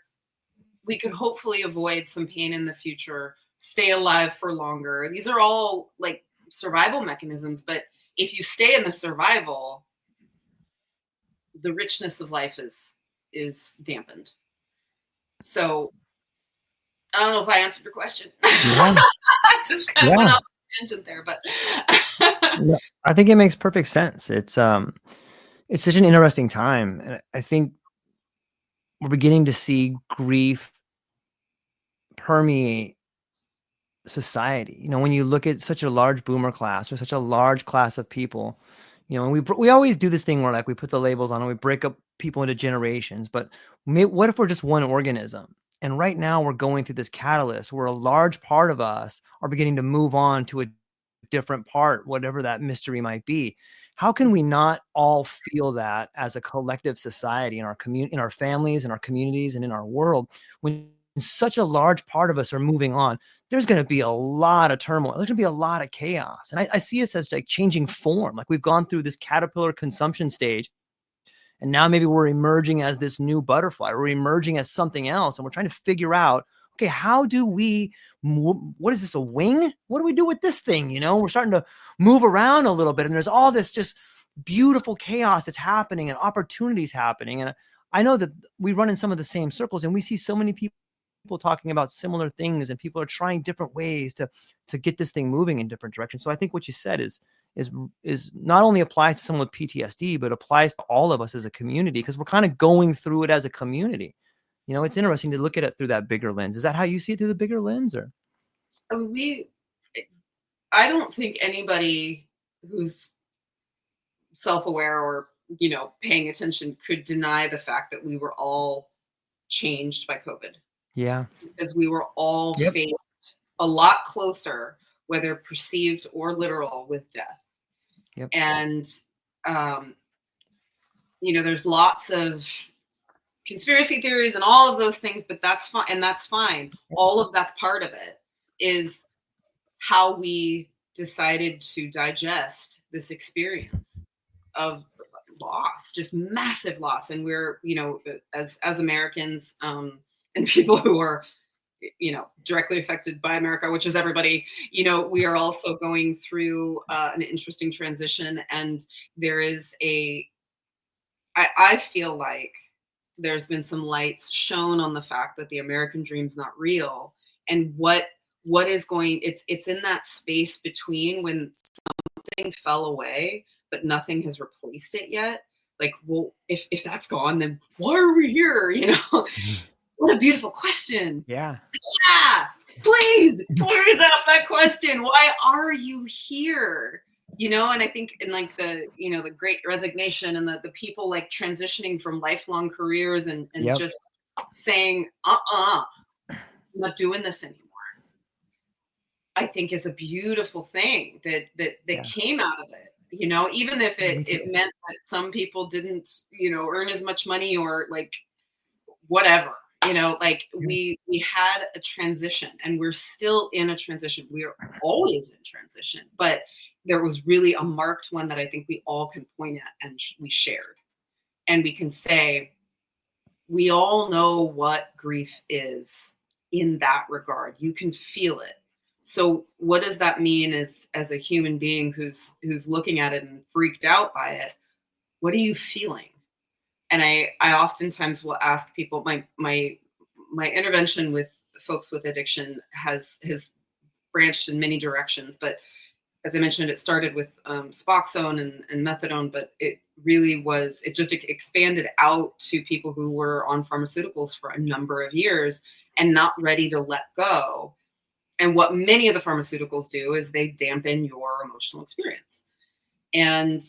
we can hopefully avoid some pain in the future, stay alive for longer. These are all like survival mechanisms, but if you stay in the survival, the richness of life is dampened. So I don't know if I answered your question. Yeah. I just kind of went off a tangent there, but No, I think it makes perfect sense. It's such an interesting time, and I think we're beginning to see grief permeate society. When you look at such a large boomer class or such a large class of people, and we always do this thing where like we put the labels on and we break up people into generations. But what if we're just one organism? And right now we're going through this catalyst where a large part of us are beginning to move on to a different part, whatever that mystery might be. How can we not all feel that as a collective society in our community, in our families, in our communities, and in our world, when such a large part of us are moving on? There's going to be a lot of turmoil. There's going to be a lot of chaos. And I see us as like changing form. Like we've gone through this caterpillar consumption stage, and now maybe we're emerging as this new butterfly. We're emerging as something else. And we're trying to figure out, okay, how do we, what is this, a wing? What do we do with this thing? We're starting to move around a little bit, and there's all this just beautiful chaos that's happening and opportunities happening. And I know that we run in some of the same circles, and we see so many people talking about similar things, and people are trying different ways to get this thing moving in different directions. So I think what you said is not only applies to someone with PTSD, but applies to all of us as a community, because we're kind of going through it as a community. It's interesting to look at it through that bigger lens. Is that how you see it, through the bigger lens? Or I don't think anybody who's self-aware or paying attention could deny the fact that we were all changed by COVID. Yeah. Because we were all faced a lot closer, whether perceived or literal, with death. Yep. And, there's lots of conspiracy theories and all of those things, but that's fine. And that's fine. All of that's part of it, is how we decided to digest this experience of loss, just massive loss. And we're, as Americans, and people who are, directly affected by America, which is everybody, we are also going through an interesting transition. And there is I feel like there's been some lights shown on the fact that the American dream's not real. And what is going, it's in that space between when something fell away, but nothing has replaced it yet. Like, well, if that's gone, then why are we here? What a beautiful question. Yeah. Please ask that question. Why are you here? And I think in like the, the great resignation and the people like transitioning from lifelong careers and just saying, I'm not doing this anymore, I think is a beautiful thing that came out of it. Even if it meant that some people didn't, earn as much money or like whatever. We had a transition, and we're still in a transition. We are always in transition, but there was really a marked one that I think we all can point at and we shared. And we can say, we all know what grief is in that regard. You can feel it. So what does that mean as a human being who's looking at it and freaked out by it? What are you feeling? And I oftentimes will ask people, my intervention with folks with addiction has branched in many directions. But as I mentioned, it started with Suboxone and methadone, but it just expanded out to people who were on pharmaceuticals for a number of years and not ready to let go. And what many of the pharmaceuticals do is they dampen your emotional experience. And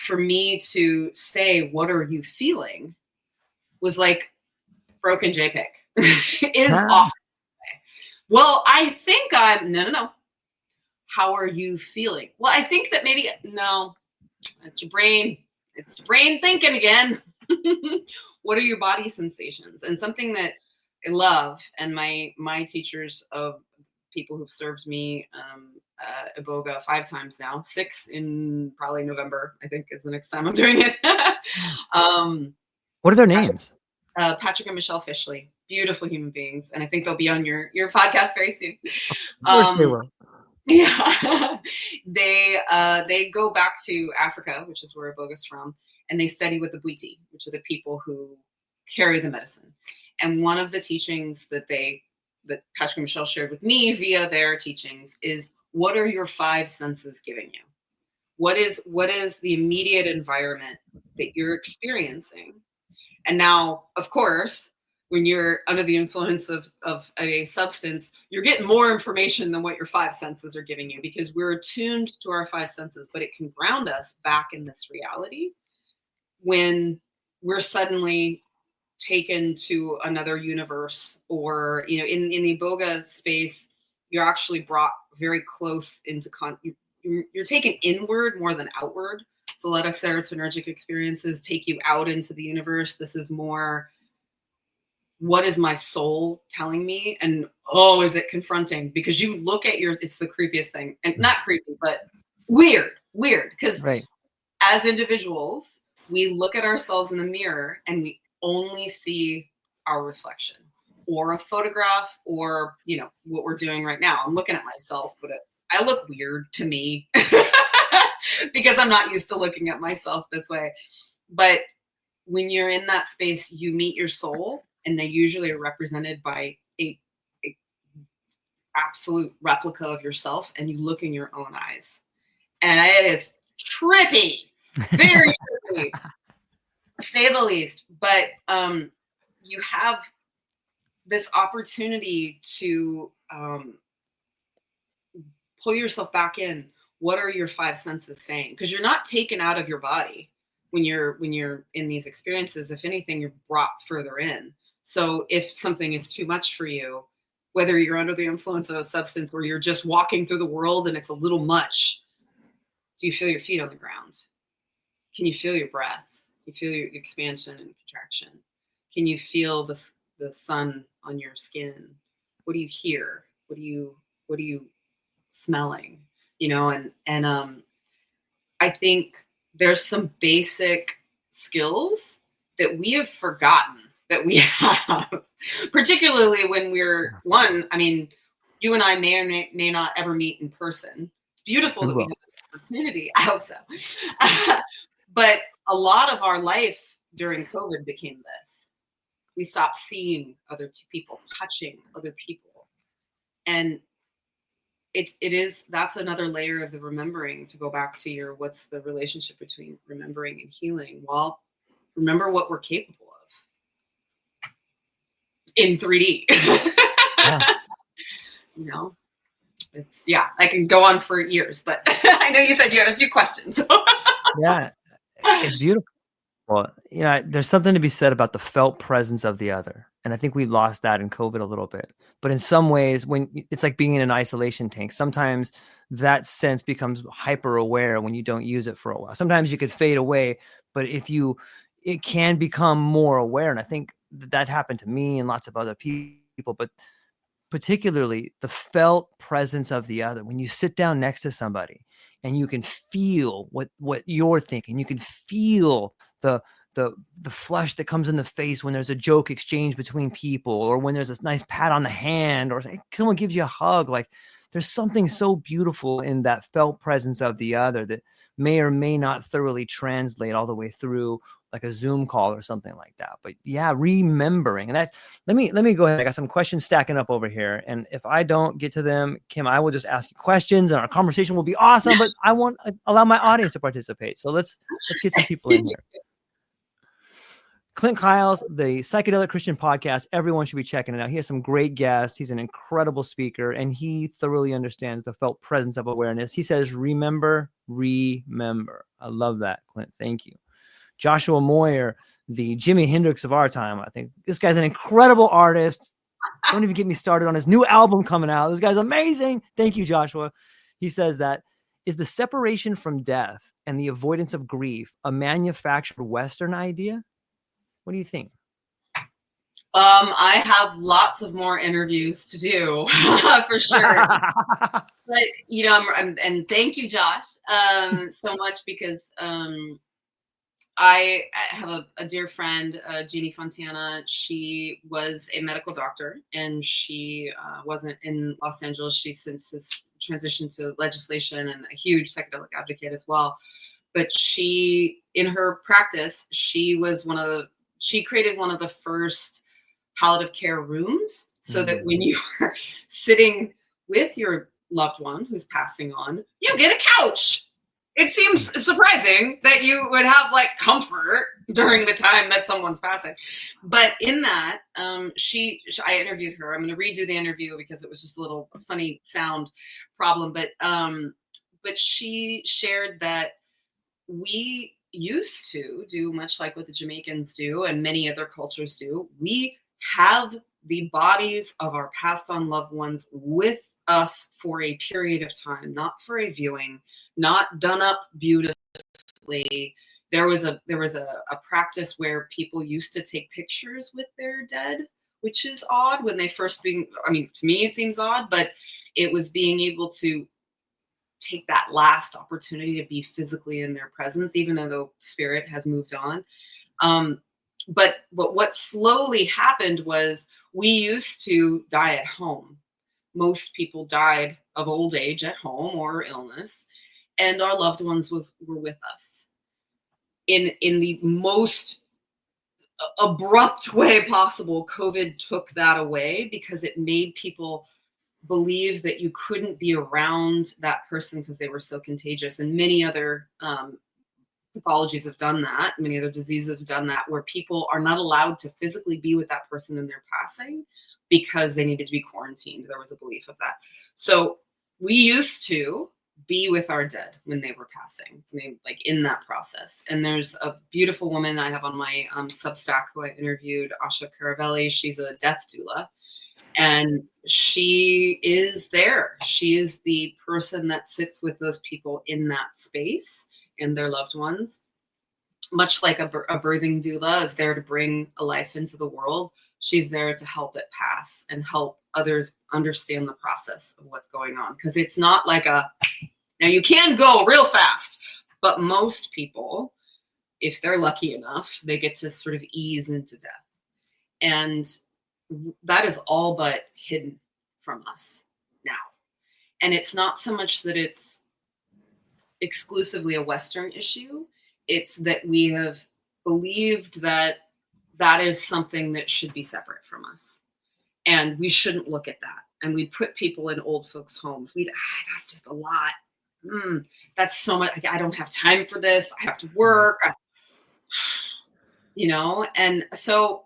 for me to say, what are you feeling, was like broken JPEG is Ah, often. Well, I think no. How are you feeling? Well, I think that maybe, no, it's your brain. It's your brain thinking again. What are your body sensations? And something that I love, and my teachers of people who've served me Iboga 5 times now, 6 in probably November, I think is the next time I'm doing it. um, what are their Patrick, names? Patrick and Michelle Fishley, beautiful human beings, and I think they'll be on your podcast very soon. Of course they Um, will. yeah, they go back to Africa, which is where Iboga's from, and they study with the Bwiti, which are the people who carry the medicine. And one of the teachings that Patrick and Michelle shared with me via their teachings is, what are your 5 senses giving you? What is the immediate environment that you're experiencing? And now, of course, when you're under the influence of a substance, you're getting more information than what your 5 senses are giving you, because we're attuned to our 5 senses, but it can ground us back in this reality when we're suddenly taken to another universe, or, in the Iboga space, you're actually brought very close into you're taken inward more than outward. So a lot of serotonergic experiences take you out into the universe. This is more, what is my soul telling me? And is it confronting? Because you look at it's the creepiest thing, and not creepy, but weird, because Right. as individuals, we look at ourselves in the mirror and we only see our reflection, or a photograph, or, what we're doing right now. I'm looking at myself, but I look weird to me because I'm not used to looking at myself this way. But when you're in that space, you meet your soul, and they usually are represented by a absolute replica of yourself, and you look in your own eyes. And it is trippy, very trippy, to say the least. But you have this opportunity to pull yourself back in. What are your 5 senses saying? Because you're not taken out of your body when you're in these experiences. If anything, you're brought further in. So if something is too much for you, whether you're under the influence of a substance or you're just walking through the world and it's a little much, do you feel your feet on the ground? Can you feel your breath? Can you feel your expansion and contraction? Can you feel the sun on your skin? What do you hear? What are you smelling? And I think there's some basic skills that we have forgotten that we have, particularly when we're you and I may or may not ever meet in person. It's beautiful that we have this opportunity. I hope so. But a lot of our life during COVID became this. We stopped seeing other people, touching other people. And that's another layer of the remembering, to go back to what's the relationship between remembering and healing. Well, remember what we're capable of in 3D. Yeah. I can go on for years, but I know you said you had a few questions. Yeah, it's beautiful. Well, there's something to be said about the felt presence of the other. And I think we lost that in COVID a little bit. But in some ways, when it's like being in an isolation tank, sometimes that sense becomes hyper aware when you don't use it for a while. Sometimes you could fade away, but it can become more aware. And I think that happened to me and lots of other people, but particularly the felt presence of the other. When you sit down next to somebody and you can feel what you're thinking, you can feel the flush that comes in the face when there's a joke exchange between people, or when there's a nice pat on the hand, or someone gives you a hug. Like, there's something so beautiful in that felt presence of the other that may or may not thoroughly translate all the way through like a Zoom call or something like that. But yeah, remembering. And let me go ahead. I got some questions stacking up over here. And if I don't get to them, Kim, I will just ask you questions and our conversation will be awesome, but I want to allow my audience to participate. So let's get some people in here. Clint Kyle's the Psychedelic Christian podcast. Everyone should be checking it out. He has some great guests. He's an incredible speaker, and he thoroughly understands the felt presence of awareness. He says, remember, remember. I love that, Clint. Thank you. Joshua Moyer, the Jimi Hendrix of our time. I think this guy's an incredible artist. Don't even get me started on his new album coming out. This guy's amazing. Thank you, Joshua. He says that is the separation from death and the avoidance of grief a manufactured Western idea? What do you think? I have lots of more interviews to do for sure. But you know, and thank you, Josh, so much, because I have a dear friend, Jeannie Fontana. She was a medical doctor, and she wasn't in Los Angeles. She since has transitioned to legislation, and a huge psychedelic advocate as well. But she, in her practice, she created one of the first palliative care rooms, so that when you are sitting with your loved one who's passing on, you get a couch. It seems surprising that you would have like comfort during the time that someone's passing. But in that, I interviewed her. I'm going to redo the interview because it was just a little funny sound problem. But she shared that we used to do much like what the Jamaicans do and many other cultures do. We have the bodies of our passed on loved ones with us for a period of time, not for a viewing, not done up beautifully. There was a practice where people used to take pictures with their dead, which is odd when they first to me it seems odd, but it was being able to take that last opportunity to be physically in their presence, even though the spirit has moved on. But what slowly happened was we used to die at home. Most people died of old age at home or illness, and our loved ones were with us in the most abrupt way possible. COVID took that away because it made people believe that you couldn't be around that person because they were so contagious. And many other pathologies have done that. Many other diseases have done that, where people are not allowed to physically be with that person in their passing because they needed to be quarantined. There was a belief of that. So we used to be with our dead when they were passing, like in that process. And there's a beautiful woman I have on my Substack who I interviewed, Asha Caravelli. She's a death doula. And she is there. She is the person that sits with those people in that space and their loved ones. Much like a birthing doula is there to bring a life into the world, she's there to help it pass and help others understand the process of what's going on. Because it's not like now you can go real fast, but most people, if they're lucky enough, they get to sort of ease into death. And that is all but hidden from us now. And it's not so much that it's exclusively a Western issue. It's that we have believed that that is something that should be separate from us. And we shouldn't look at that. And we put people in old folks' homes. That's just a lot. That's so much. I don't have time for this. I have to work. And so,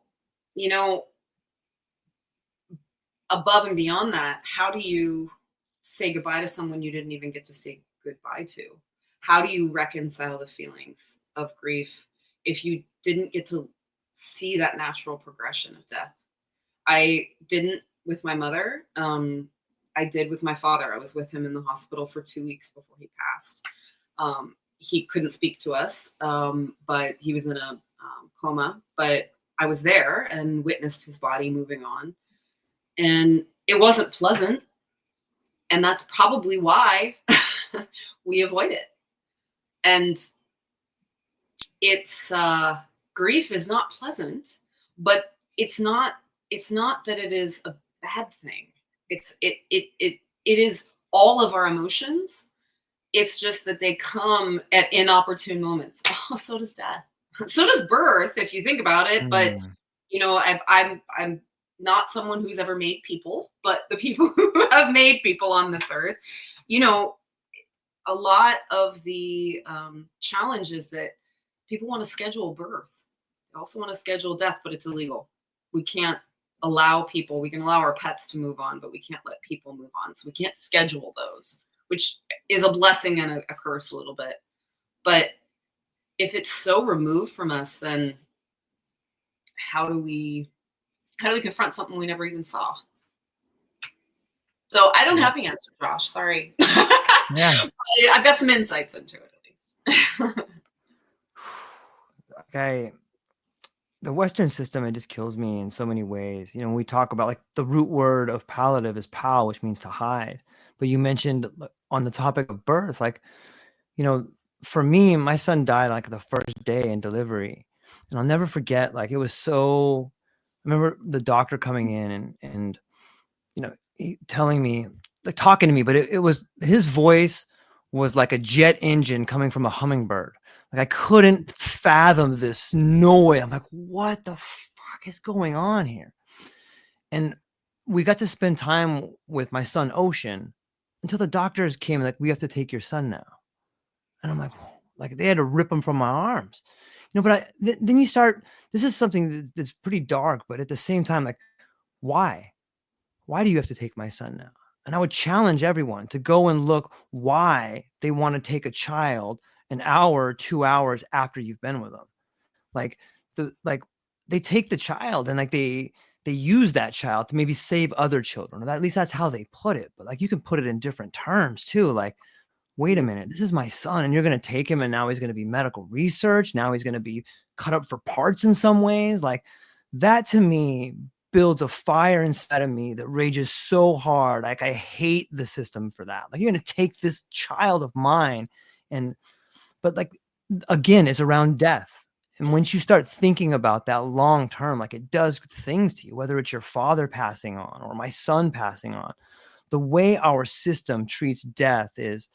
above and beyond that, how do you say goodbye to someone you didn't even get to say goodbye to? How do you reconcile the feelings of grief if you didn't get to see that natural progression of death? I didn't with my mother. I did with my father. I was with him in the hospital for 2 weeks before he passed. He couldn't speak to us, but he was in a coma. But I was there and witnessed his body moving on. And it wasn't pleasant. And that's probably why we avoid it. And it's grief is not pleasant, but it's not that it is a bad thing. It is all of our emotions. It's just that they come at inopportune moments. Oh, so does death. So does birth, if you think about it. But I'm not someone who's ever made people, but the people who have made people on this earth, a lot of the challenges that people want to schedule birth. also want to schedule death, but it's illegal. We can't allow people, we can allow our pets to move on, but we can't let people move on. So we can't schedule those, which is a blessing and a curse a little bit. But if it's so removed from us, then how do we confront something we never even saw? So I don't have the answer, Josh. Sorry. Yeah. I've got some insights into it at least. Okay. The Western system, it just kills me in so many ways. You know, when we talk about like the root word of palliative is pal, which means to hide. But you mentioned on the topic of birth, like, you know, for me, my son died like the first day in delivery. And I'll never forget, like, it was so, I remember the doctor coming in and you know, telling me, like talking to me, but it was, his voice was like a jet engine coming from a hummingbird. Like I couldn't fathom this noise. I'm like, what the fuck is going on here? And we got to spend time with my son, Ocean, until the doctors came like, we have to take your son now. And I'm like they had to rip him from my arms. You know, but then you start, this is something that's pretty dark, but at the same time, like, why? Why do you have to take my son now? And I would challenge everyone to go and look why they want to take a child an hour, 2 hours after you've been with them. Like they take the child and like they use that child to maybe save other children. Or at least that's how they put it. But like you can put it in different terms too. Like, wait a minute, this is my son and you're going to take him and now he's going to be medical research. Now he's going to be cut up for parts in some ways. Like that to me builds a fire inside of me that rages so hard. Like I hate the system for that. Like you're going to take this child of mine but like, again, it's around death. And once you start thinking about that long term, like it does things to you, whether it's your father passing on or my son passing on, the way our system treats death is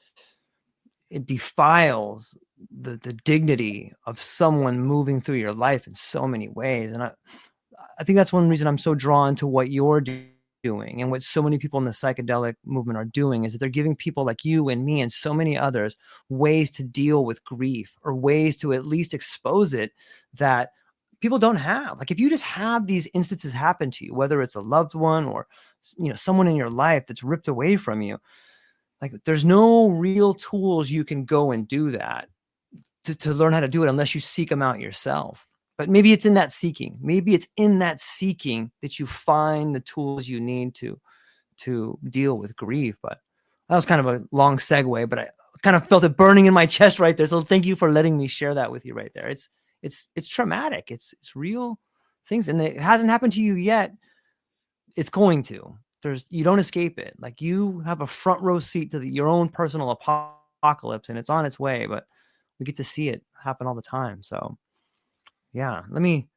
it defiles the dignity of someone moving through your life in so many ways. And I think that's one reason I'm so drawn to what you're doing and what so many people in the psychedelic movement are doing is that they're giving people like you and me and so many others ways to deal with grief or ways to at least expose it that people don't have. Like if you just have these instances happen to you, whether it's a loved one or, you know, someone in your life that's ripped away from you, like there's no real tools you can go and do that to learn how to do it unless you seek them out yourself. But maybe it's in that seeking. Maybe it's in that seeking that you find the tools you need to deal with grief. But that was kind of a long segue, but I kind of felt it burning in my chest right there. So thank you for letting me share that with you right there. It's traumatic. It's real things, and it hasn't happened to you yet. It's going to. You don't escape it. Like you have a front row seat to your own personal apocalypse, and it's on its way. But we get to see it happen all the time. So yeah, let me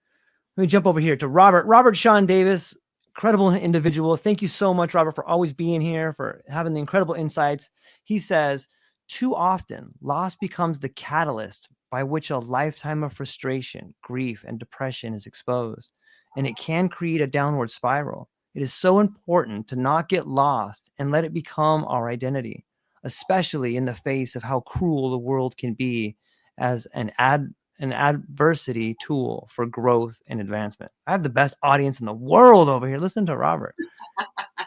jump over here to Robert Sean Davis, incredible individual. Thank you so much, Robert, for always being here, for having the incredible insights. He says, too often loss becomes the catalyst by which a lifetime of frustration, grief, and depression is exposed, and it can create a downward spiral. It is so important to not get lost and let it become our identity, especially in the face of how cruel the world can be as an adversity tool for growth and advancement. I have the best audience in the world over here. Listen to Robert.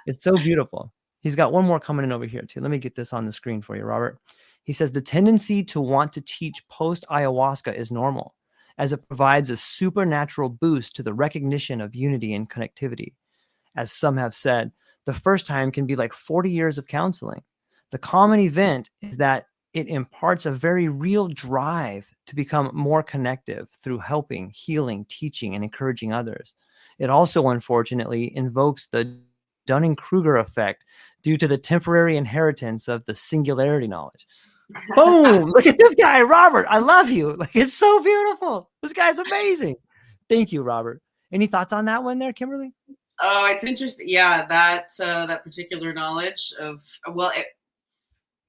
It's so beautiful. He's got one more coming in over here too. Let me get this on the screen for you, Robert. He says the tendency to want to teach post ayahuasca is normal, as it provides a supernatural boost to the recognition of unity and connectivity. As some have said, the first time can be like 40 years of counseling. The common event is that it imparts a very real drive to become more connective through helping, healing, teaching, and encouraging others. It also, unfortunately, invokes the Dunning-Kruger effect due to the temporary inheritance of the singularity knowledge. Boom! Look at this guy, Robert. I love you. Like, it's so beautiful. This guy's amazing. Thank you, Robert. Any thoughts on that one there, Kimberly? Oh, it's interesting. Yeah, that particular knowledge of, well,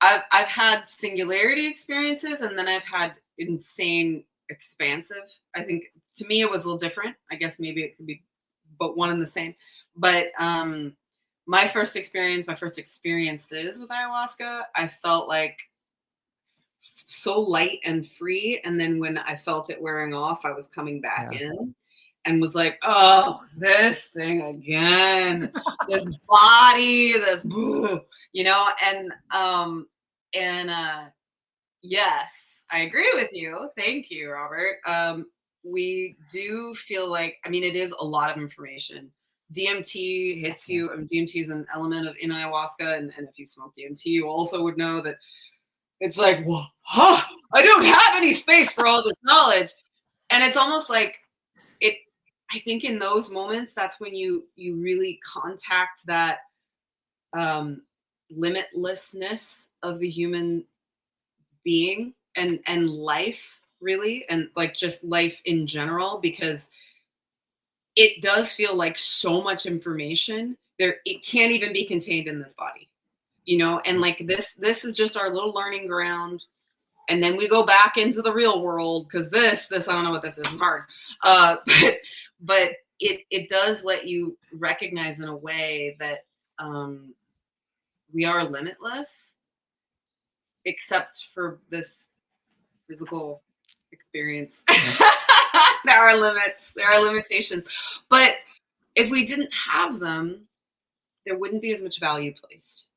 I've had singularity experiences, and then I've had insane expansive. I think to me it was a little different. I guess maybe it could be but one and the same. But my first experiences with ayahuasca, I felt like so light and free. And then when I felt it wearing off, I was coming back in and was like, oh, this thing again, this body, this, you know, and yes, I agree with you. Thank you, Robert. We do feel like, I mean, it is a lot of information. DMT hits you. DMT is an element of in ayahuasca, and if you smoke DMT, you also would know that it's like, well, I don't have any space for all this knowledge, and it's almost like it. I think in those moments, that's when you really contact that limitlessness of the human being and life, really, and like just life in general, because it does feel like so much information there. It can't even be contained in this body, you know, and like this is just our little learning ground. And then we go back into the real world, because this I don't know what this is. It's hard. But it does let you recognize in a way that we are limitless, except for this physical experience. There are limits, there are limitations. But if we didn't have them, there wouldn't be as much value placed,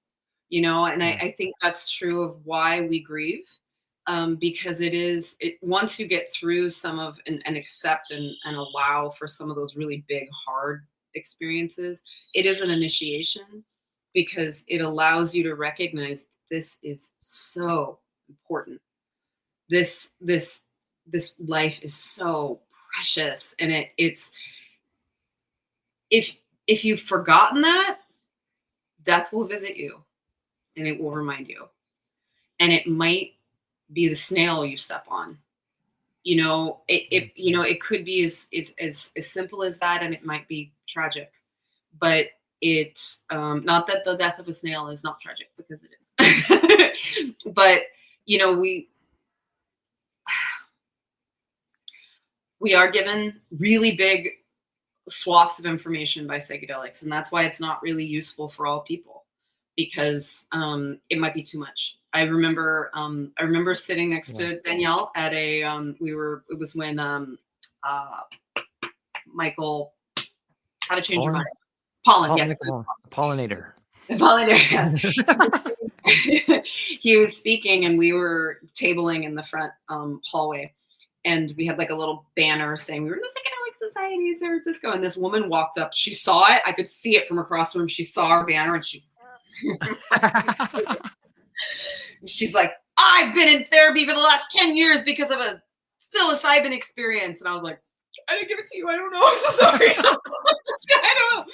you know, and I think that's true of why we grieve. Because once you get through some of and accept and allow for some of those really big, hard experiences, it is an initiation, because it allows you to recognize this is so important. This life is so precious, and it's if you've forgotten that, death will visit you, and it will remind you, and it might be the snail you step on. You know, it could be as simple as that, and it might be tragic, but it's not that the death of a snail is not tragic, because it is. But you know, we are given really big swaths of information by psychedelics, and that's why it's not really useful for all people, because it might be too much. I remember sitting next to Danielle at a it was when Michael, How to Change Your Mind. Pollen, yes. Pollinator. Pollinator, yes. He was speaking, and we were tabling in the front hallway, and we had like a little banner saying we were in the Psychedelic Society of San Francisco, and this woman walked up. She saw it. I could see it from across the room. She saw our banner, and she's like, I've been in therapy for the last 10 years because of a psilocybin experience. And I was like, I didn't give it to you. I don't know. I'm so sorry. I don't know.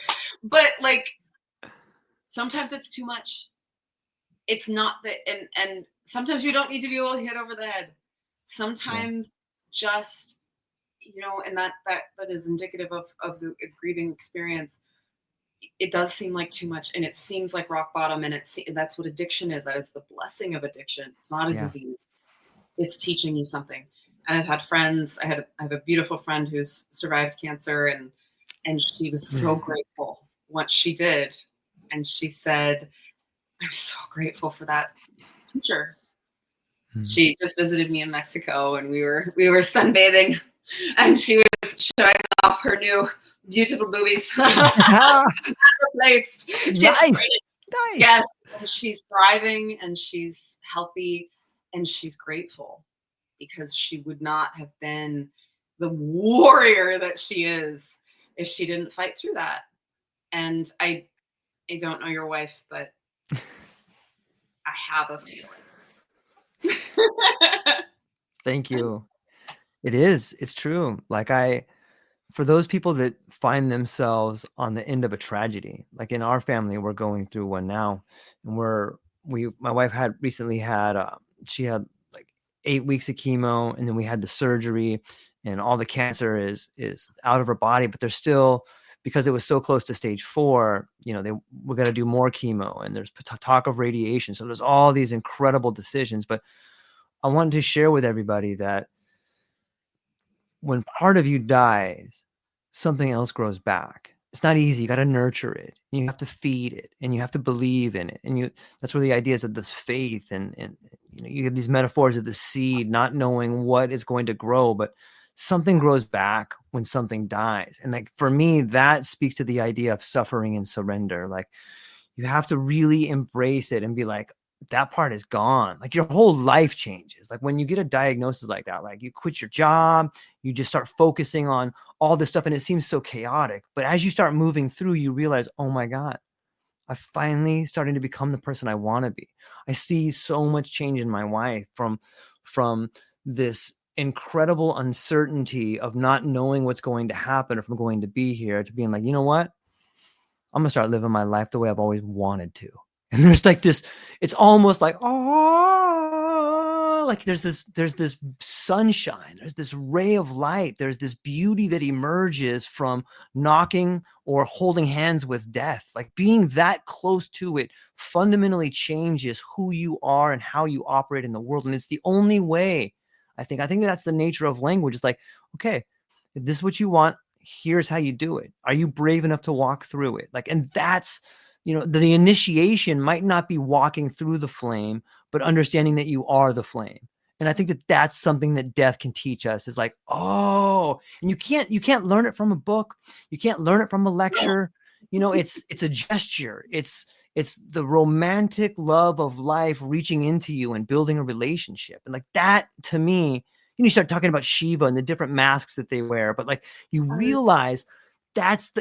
But like, sometimes it's too much. It's not that, and sometimes you don't need to be able to hit over the head. Sometimes just, you know, and that is indicative of the grieving experience. It does seem like too much, and it seems like rock bottom, and that's what addiction is. That is the blessing of addiction. It's not a disease. It's teaching you something. And I've had friends. I have a beautiful friend who's survived cancer, and she was so grateful what she did. And she said, I'm so grateful for that teacher. She just visited me in Mexico, and we were sunbathing, and she was showing off her new beautiful boobies. Replaced. Nice. Yes. And she's thriving, and she's healthy, and she's grateful, because she would not have been the warrior that she is if she didn't fight through that. And I don't know your wife, but I have a feeling. Thank you. It's true. Like for those people that find themselves on the end of a tragedy, like in our family, we're going through one now, and my wife had recently had, she had like 8 weeks of chemo, and then we had the surgery, and all the cancer is out of her body, but there's still, because it was so close to stage 4, you know, we're going to do more chemo, and there's talk of radiation. So there's all these incredible decisions, but I wanted to share with everybody that when part of you dies, something else grows back. It's not easy. You got to nurture it. You have to feed it, and you have to believe in it. And that's where the ideas of this faith and you have these metaphors of the seed, not knowing what is going to grow, but something grows back when something dies. And like, for me, that speaks to the idea of suffering and surrender. Like, you have to really embrace it and be like, that part is gone. Like, your whole life changes. Like, when you get a diagnosis like that, like, you quit your job, you just start focusing on all this stuff, and it seems so chaotic. But as you start moving through, you realize, oh my God, I'm finally starting to become the person I want to be. I see so much change in my wife from this incredible uncertainty of not knowing what's going to happen, if I'm going to be here, to being like, you know what? I'm gonna start living my life the way I've always wanted to. And there's like this, it's almost like, oh, like there's this sunshine, there's this ray of light, there's this beauty that emerges from knocking or holding hands with death. Like, being that close to it fundamentally changes who you are and how you operate in the world. And it's the only way, I think that's the nature of language. It's like, okay, if this is what you want, here's how you do it. Are you brave enough to walk through it? Like, and that's, the initiation might not be walking through the flame, but understanding that you are the flame. And I think that that's something that death can teach us, is like, oh, and you can't learn it from a book. You can't learn it from a lecture. It's a gesture. It's the romantic love of life reaching into you and building a relationship. And like, that to me, you start talking about Shiva and the different masks that they wear, but like, you realize it's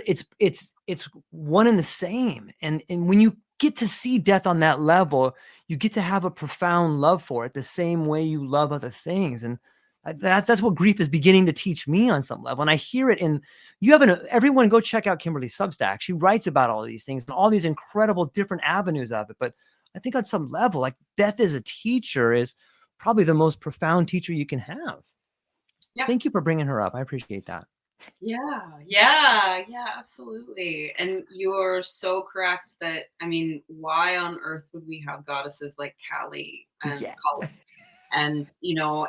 one and the same. And when you get to see death on that level, you get to have a profound love for it the same way you love other things. And that's what grief is beginning to teach me on some level. And I hear it in, everyone go check out Kimberly's Substack. She writes about all of these things and all these incredible different avenues of it. But I think on some level, like, death as a teacher is probably the most profound teacher you can have. Yeah. Thank you for bringing her up. I appreciate that. Yeah, absolutely. And you're so correct that, I mean, why on earth would we have goddesses like Kali and Kali and,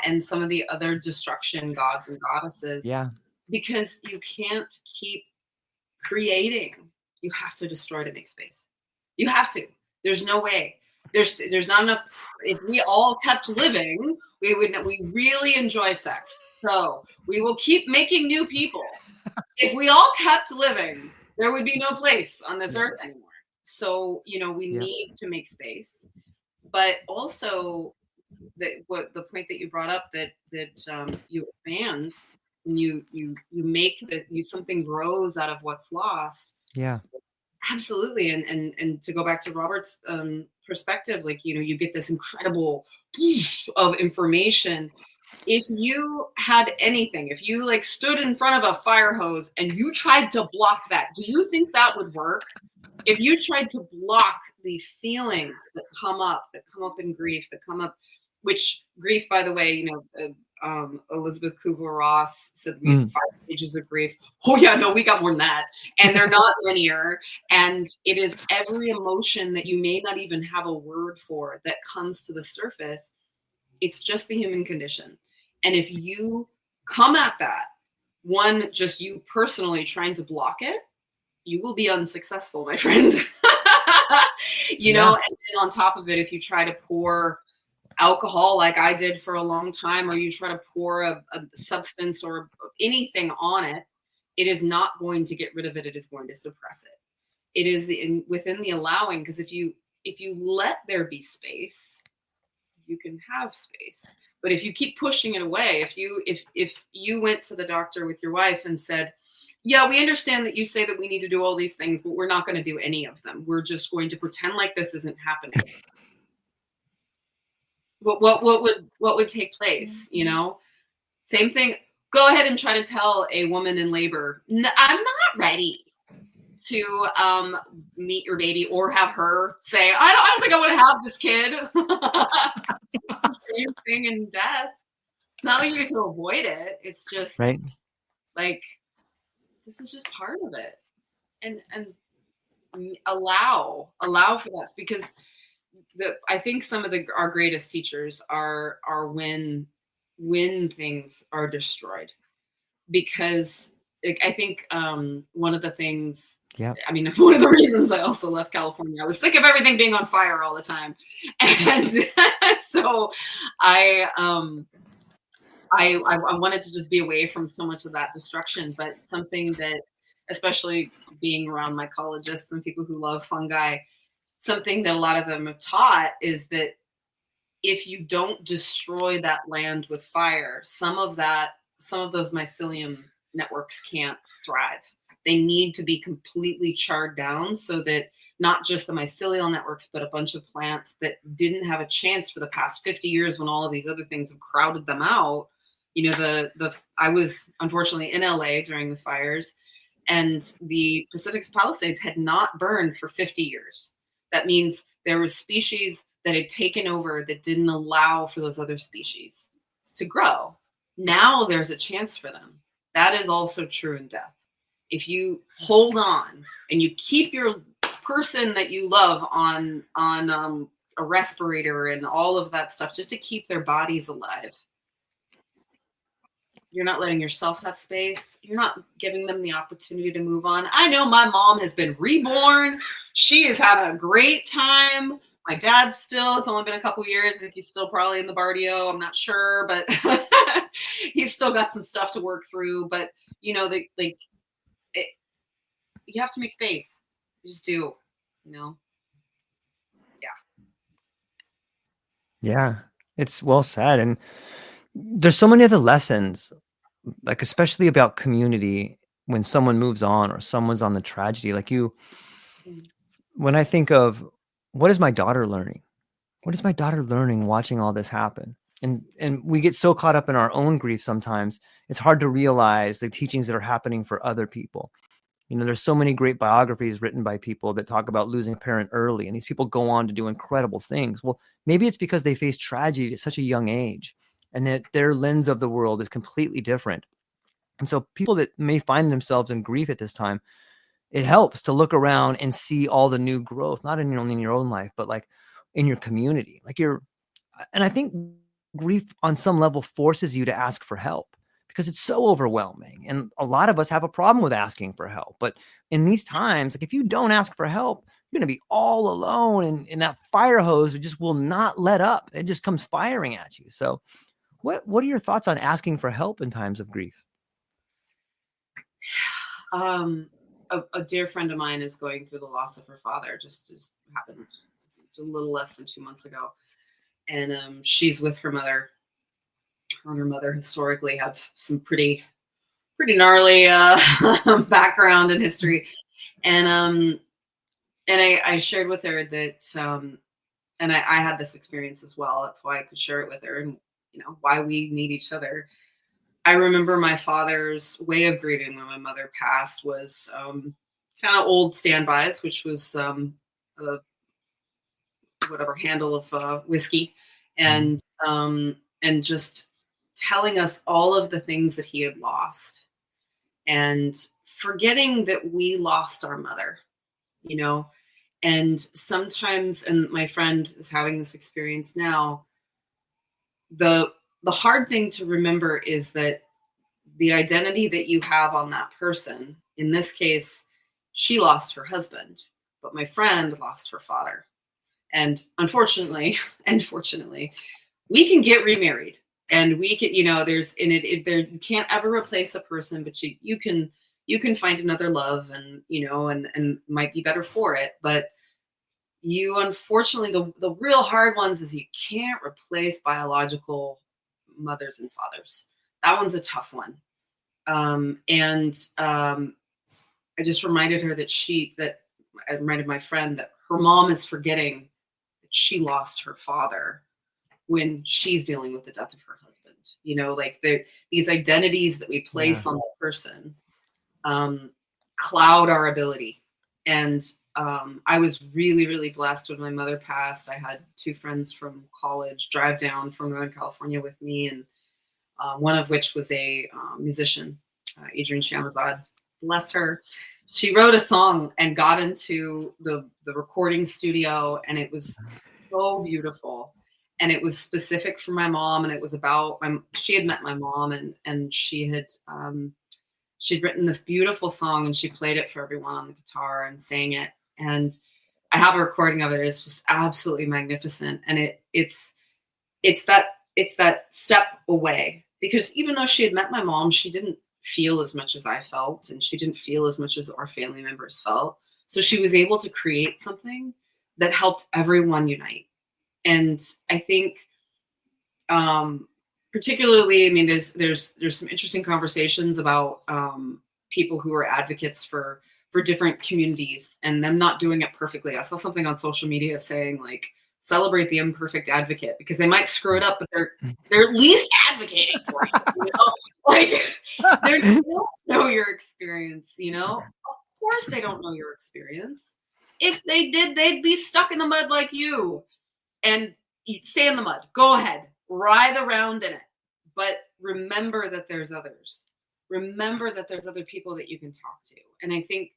and some of the other destruction gods and goddesses? Yeah. Because you can't keep creating. You have to destroy to make space. You have to. There's no way. There's not enough. If we all kept living, we really enjoy sex. So we will keep making new people. If we all kept living, there would be no place on this earth anymore. So, we need to make space. But also, the point that you brought up, that you expand and you make something grows out of what's lost. Yeah. Absolutely. And to go back to Robert's perspective, like, you get this incredible of information. If you had anything, if you like stood in front of a fire hose and you tried to block that, do you think that would work? If you tried to block the feelings that come up in grief, which grief, by the way, Elizabeth Kubler-Ross said we have 5 stages of grief. Oh yeah, no, we got more than that. And they're not linear. And it is every emotion that you may not even have a word for that comes to the surface. It's just the human condition. And if you come at that, just you personally trying to block it, you will be unsuccessful, my friend. And then on top of it, if you try to pour alcohol like I did for a long time, or you try to pour a substance or anything on it, it is not going to get rid of it. It is going to suppress it. It is within the allowing, because if you let there be space, you can have space. But if you keep pushing it away, if you went to the doctor with your wife and said, yeah, we understand that you say that we need to do all these things, but we're not going to do any of them. We're just going to pretend like this isn't happening. What would take place? Same thing. Go ahead and try to tell a woman in labor, I'm not ready to meet your baby, or have her say, I don't think I want to have this kid. Same thing in death. It's not like you get to avoid it. It's just right. Like, this is just part of it, and allow for that, because I think some of our greatest teachers are when things are destroyed, because I think one of the things, Yeah. I mean, one of the reasons I also left California, I was sick of everything being on fire all the time. And so I, I wanted to just be away from so much of that destruction, but something that, especially being around mycologists and people who love fungi, something that a lot of them have taught is that if you don't destroy that land with fire, some of those mycelium networks can't thrive. They need to be completely charred down so that not just the mycelial networks, but a bunch of plants that didn't have a chance for the past 50 years when all of these other things have crowded them out. You know, I was unfortunately in LA during the fires, and the Pacific Palisades had not burned for 50 years. That means there were species that had taken over that didn't allow for those other species to grow. Now there's a chance for them. That is also true in death. If you hold on and you keep your person that you love on a respirator and all of that stuff just to keep their bodies alive, you're not letting yourself have space. You're not giving them the opportunity to move on. I know my mom has been reborn. She is having a great time. My dad's still, it's only been a couple years. I think he's still probably in the barrio. I'm not sure, but he's still got some stuff to work through. But, you know, you have to make space. You just do, you know? Yeah. Yeah. It's well said. And there's so many other lessons, like especially about community when someone moves on or someone's on the tragedy. Like when I think of what is my daughter learning? What is my daughter learning watching all this happen? And we get so caught up in our own grief sometimes, it's hard to realize the teachings that are happening for other people. You know, there's so many great biographies written by people that talk about losing a parent early, and these people go on to do incredible things. Well, maybe it's because they faced tragedy at such a young age and that their lens of the world is completely different. And so people that may find themselves in grief at this time, it helps to look around and see all the new growth, not only in your own life, but like in your community. And I think grief on some level forces you to ask for help because it's so overwhelming. And a lot of us have a problem with asking for help. But in these times, like if you don't ask for help, you're going to be all alone. And that fire hose just will not let up. It just comes firing at you. So what are your thoughts on asking for help in times of grief? A dear friend of mine is going through the loss of her father. Just happened a little less than 2 months ago, and she's with her mother. Her and her mother historically have some pretty gnarly background and history, and I shared with her that, and I had this experience as well. That's why I could share it with her, and you know why we need each other. I remember my father's way of grieving when my mother passed was kind of old standbys, which was whatever handle of whiskey, and just telling us all of the things that he had lost, and forgetting that we lost our mother, you know. And sometimes, and my friend is having this experience now, the hard thing to remember is that the identity that you have on that person, in this case, she lost her husband, but my friend lost her father. And unfortunately, and fortunately, we can get remarried, and we can, you know, there's in it there, you can't ever replace a person, but you can find another love, and you know, and might be better for it. But you, unfortunately, the real hard ones is you can't replace biological mothers and fathers. That one's a tough one. I just reminded her that I reminded my friend that her mom is forgetting that she lost her father when she's dealing with the death of her husband. You know, like these identities that we place on the person cloud our ability. And I was really, really blessed when my mother passed. I had two friends from college drive down from Northern California with me, and one of which was a musician, Adrienne Shamazad. Bless her. She wrote a song and got into the recording studio, and it was so beautiful. And it was specific for my mom, and it was about she had met my mom, and she had she'd written this beautiful song, and she played it for everyone on the guitar and sang it. And I have a recording of it. It's just absolutely magnificent. And it's that step away, because even though she had met my mom, she didn't feel as much as I felt, and she didn't feel as much as our family members felt. So she was able to create something that helped everyone unite. And I think, particularly, I mean, there's some interesting conversations about people who are advocates for different communities and them not doing it perfectly. I saw something on social media saying, like, celebrate the imperfect advocate, because they might screw it up, but they're at least advocating for you. You know? Like, they don't know your experience. You know, of course they don't know your experience. If they did, they'd be stuck in the mud like you. And you stay in the mud. Go ahead, writhe around in it. But remember that there's others. Remember that there's other people that you can talk to. And I think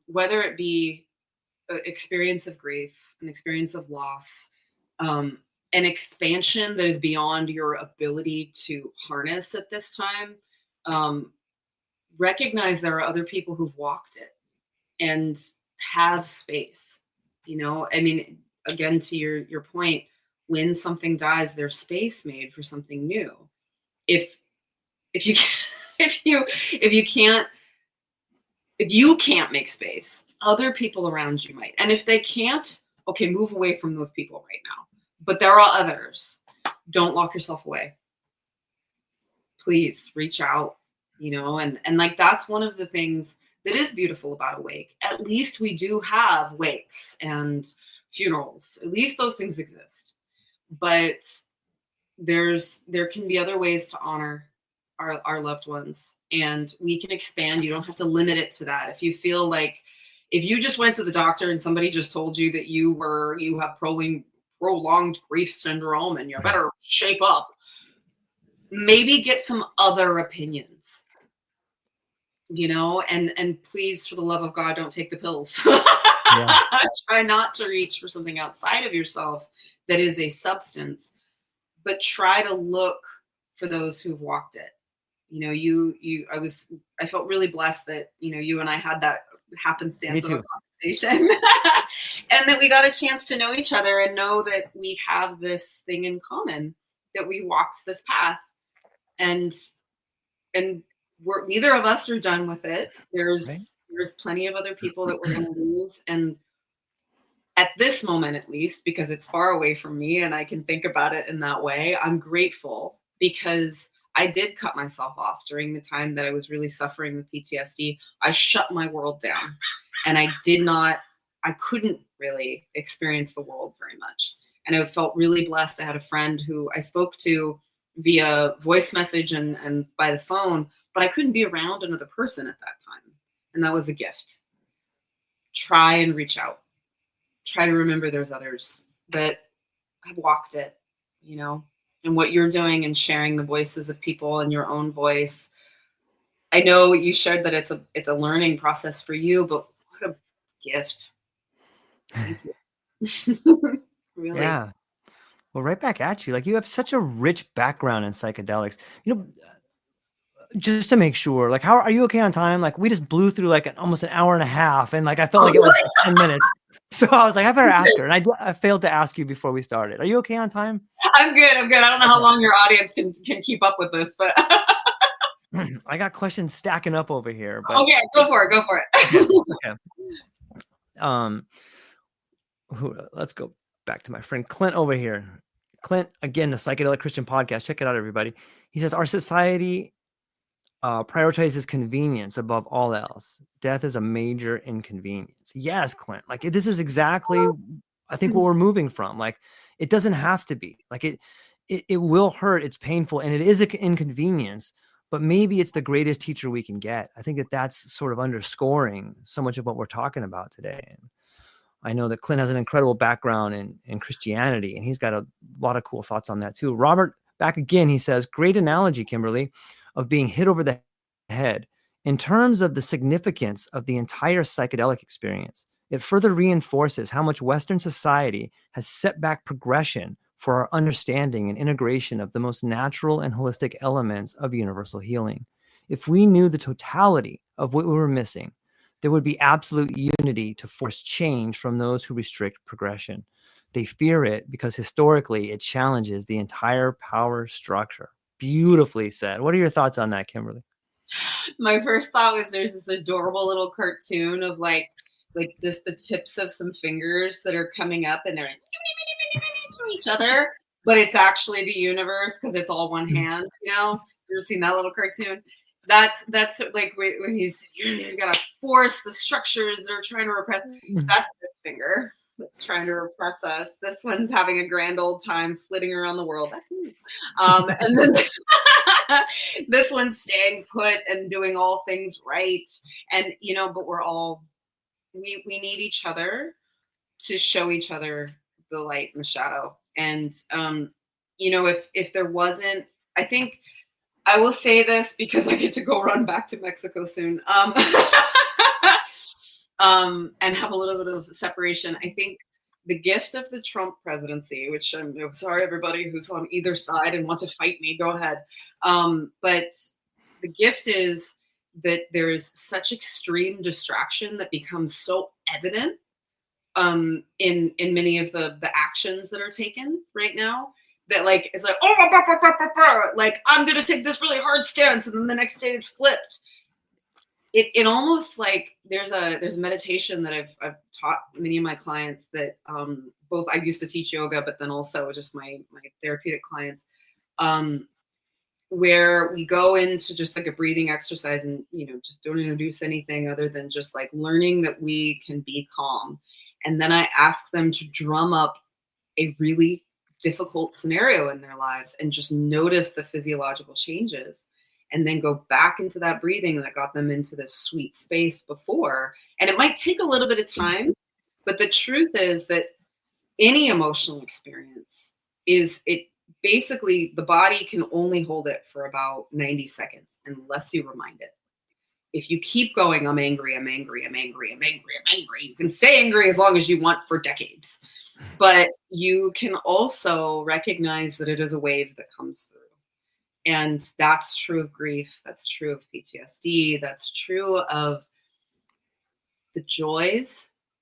whether it be an experience of grief, an experience of loss, an expansion that is beyond your ability to harness at this time, recognize there are other people who've walked it and have space. You know, I mean, again, to your point, when something dies, there's space made for something new. If you can't make space, other people around you might. And if they can't, okay, move away from those people right now. But there are others. Don't lock yourself away. Please reach out, you know, and like, that's one of the things that is beautiful about a wake. At least we do have wakes and funerals. At least those things exist. But there can be other ways to honor our loved ones, and we can expand. You don't have to limit it to that. If you feel like, if you just went to the doctor and somebody just told you that you have prolonged grief syndrome and you better shape up, maybe get some other opinions, you know, and please, for the love of God, don't take the pills. Yeah. Try not to reach for something outside of yourself that is a substance, but try to look for those who've walked it. You know, I felt really blessed that, you know, you and I had that happenstance of a conversation and that we got a chance to know each other and know that we have this thing in common, that we walked this path, and neither of us are done with it. There's plenty of other people that we're going to lose. And at this moment, at least, because it's far away from me and I can think about it in that way, I'm grateful, because I did cut myself off during the time that I was really suffering with PTSD. I shut my world down, and I couldn't really experience the world very much. And I felt really blessed. I had a friend who I spoke to via voice message and by the phone, but I couldn't be around another person at that time. And that was a gift. Try and reach out. Try to remember there's others that have walked it, you know, and what you're doing and sharing the voices of people and your own voice. I know you shared that it's a learning process for you, but what a gift. Thank you. Really. Yeah. Well, right back at you. Like, you have such a rich background in psychedelics. You know, just to make sure, like, how are you okay on time? Like, we just blew through like almost an hour and a half, and like I felt like it was 10 minutes. So I was like, I better ask her. And I failed to ask you before we started. Are you okay on time? I'm good. I don't know how long your audience can keep up with this, but I got questions stacking up over here. But okay, go for it. Okay. Let's go back to my friend Clint over here. Clint, again, the Psychedelic Christian Podcast. Check it out, everybody. He says, our society prioritizes convenience above all else. Death is a major inconvenience. Yes, Clint. Like, this is exactly, I think, what we're moving from. Like, it doesn't have to be. Like, it will hurt. It's painful, and it is an inconvenience. But maybe it's the greatest teacher we can get. I think that's sort of underscoring so much of what we're talking about today. And I know that Clint has an incredible background in Christianity, and he's got a lot of cool thoughts on that too. Robert, back again, he says, great analogy, Kimberly, of being hit over the head. In terms of the significance of the entire psychedelic experience, it further reinforces how much Western society has set back progression for our understanding and integration of the most natural and holistic elements of universal healing. If we knew the totality of what we were missing, there would be absolute unity to force change from those who restrict progression. They fear it because historically it challenges the entire power structure. Beautifully said. What are your thoughts on that, Kimberly? My first thought was there's this adorable little cartoon of like just the tips of some fingers that are coming up and they're like to each other, but it's actually the universe because it's all one hand. You know, you ever seen that little cartoon? That's like when you gotta force the structures that are trying to repress. That's this finger that's trying to repress us. This one's having a grand old time flitting around the world. That's me. And then this one's staying put and doing all things right. And but we're all we need each other to show each other the light and the shadow. And if there wasn't, I think I will say this because I get to go run back to Mexico soon. And have a little bit of separation. I think the gift of the Trump presidency, which I'm sorry, everybody who's on either side and want to fight me, go ahead. But the gift is that there is such extreme distraction that becomes so evident in many of the actions that are taken right now. That like it's like like I'm gonna take this really hard stance, and then the next day it's flipped. It almost like there's a meditation that I've taught many of my clients that both I used to teach yoga, but then also just my therapeutic clients, where we go into just like a breathing exercise and just don't introduce anything other than just like learning that we can be calm, and then I ask them to drum up a really difficult scenario in their lives and just notice the physiological changes. And then go back into that breathing that got them into this sweet space before. And it might take a little bit of time, but the truth is that any emotional experience basically the body can only hold it for about 90 seconds unless you remind it. If you keep going, I'm angry, I'm angry, I'm angry, I'm angry, I'm angry, you can stay angry as long as you want for decades. But you can also recognize that it is a wave that comes through. And that's true of grief. That's true of PTSD. That's true of the joys,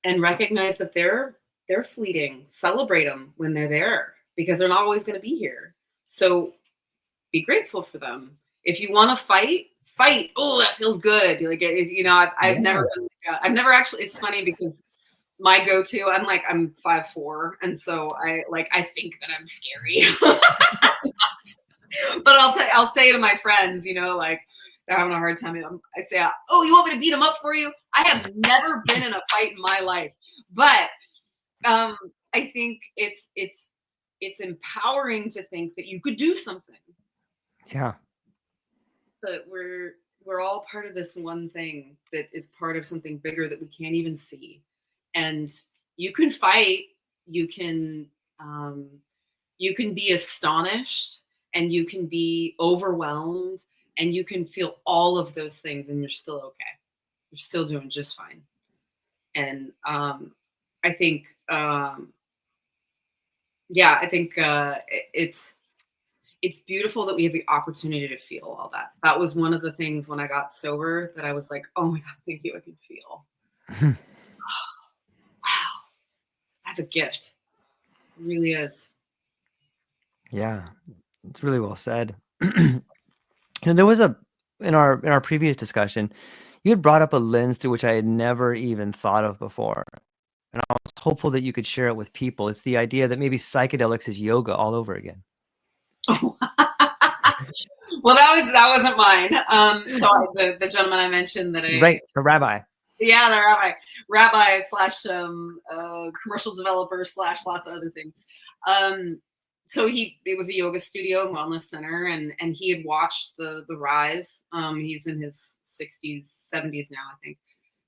and recognize that they're fleeting. Celebrate them when they're there because they're not always going to be here. So be grateful for them. If you want to fight. Oh, that feels good. Like I've never actually. It's funny because my go-to. I'm 5'4", and so I think that I'm scary. But I'll say to my friends, like they're having a hard time. I say, "Oh, you want me to beat them up for you?" I have never been in a fight in my life, but I think it's empowering to think that you could do something. Yeah. But we're all part of this one thing that is part of something bigger that we can't even see, and you can fight. You can be astonished. And you can be overwhelmed, and you can feel all of those things, and you're still okay. You're still doing just fine. And I think, it's beautiful that we have the opportunity to feel all that. That was one of the things when I got sober that I was like, oh my God, thank you. I can feel. Wow, that's a gift. It really is. Yeah. It's really well said. There was in our previous discussion, you had brought up a lens through which I had never even thought of before. And I was hopeful that you could share it with people. It's the idea that maybe psychedelics is yoga all over again. Oh. Well, that wasn't mine. So the gentleman I mentioned that Right, the rabbi. Yeah, the rabbi / commercial developer / lots of other things. So it was a yoga studio and wellness center, and he had watched the rise. He's in his 60s, 70s now, I think.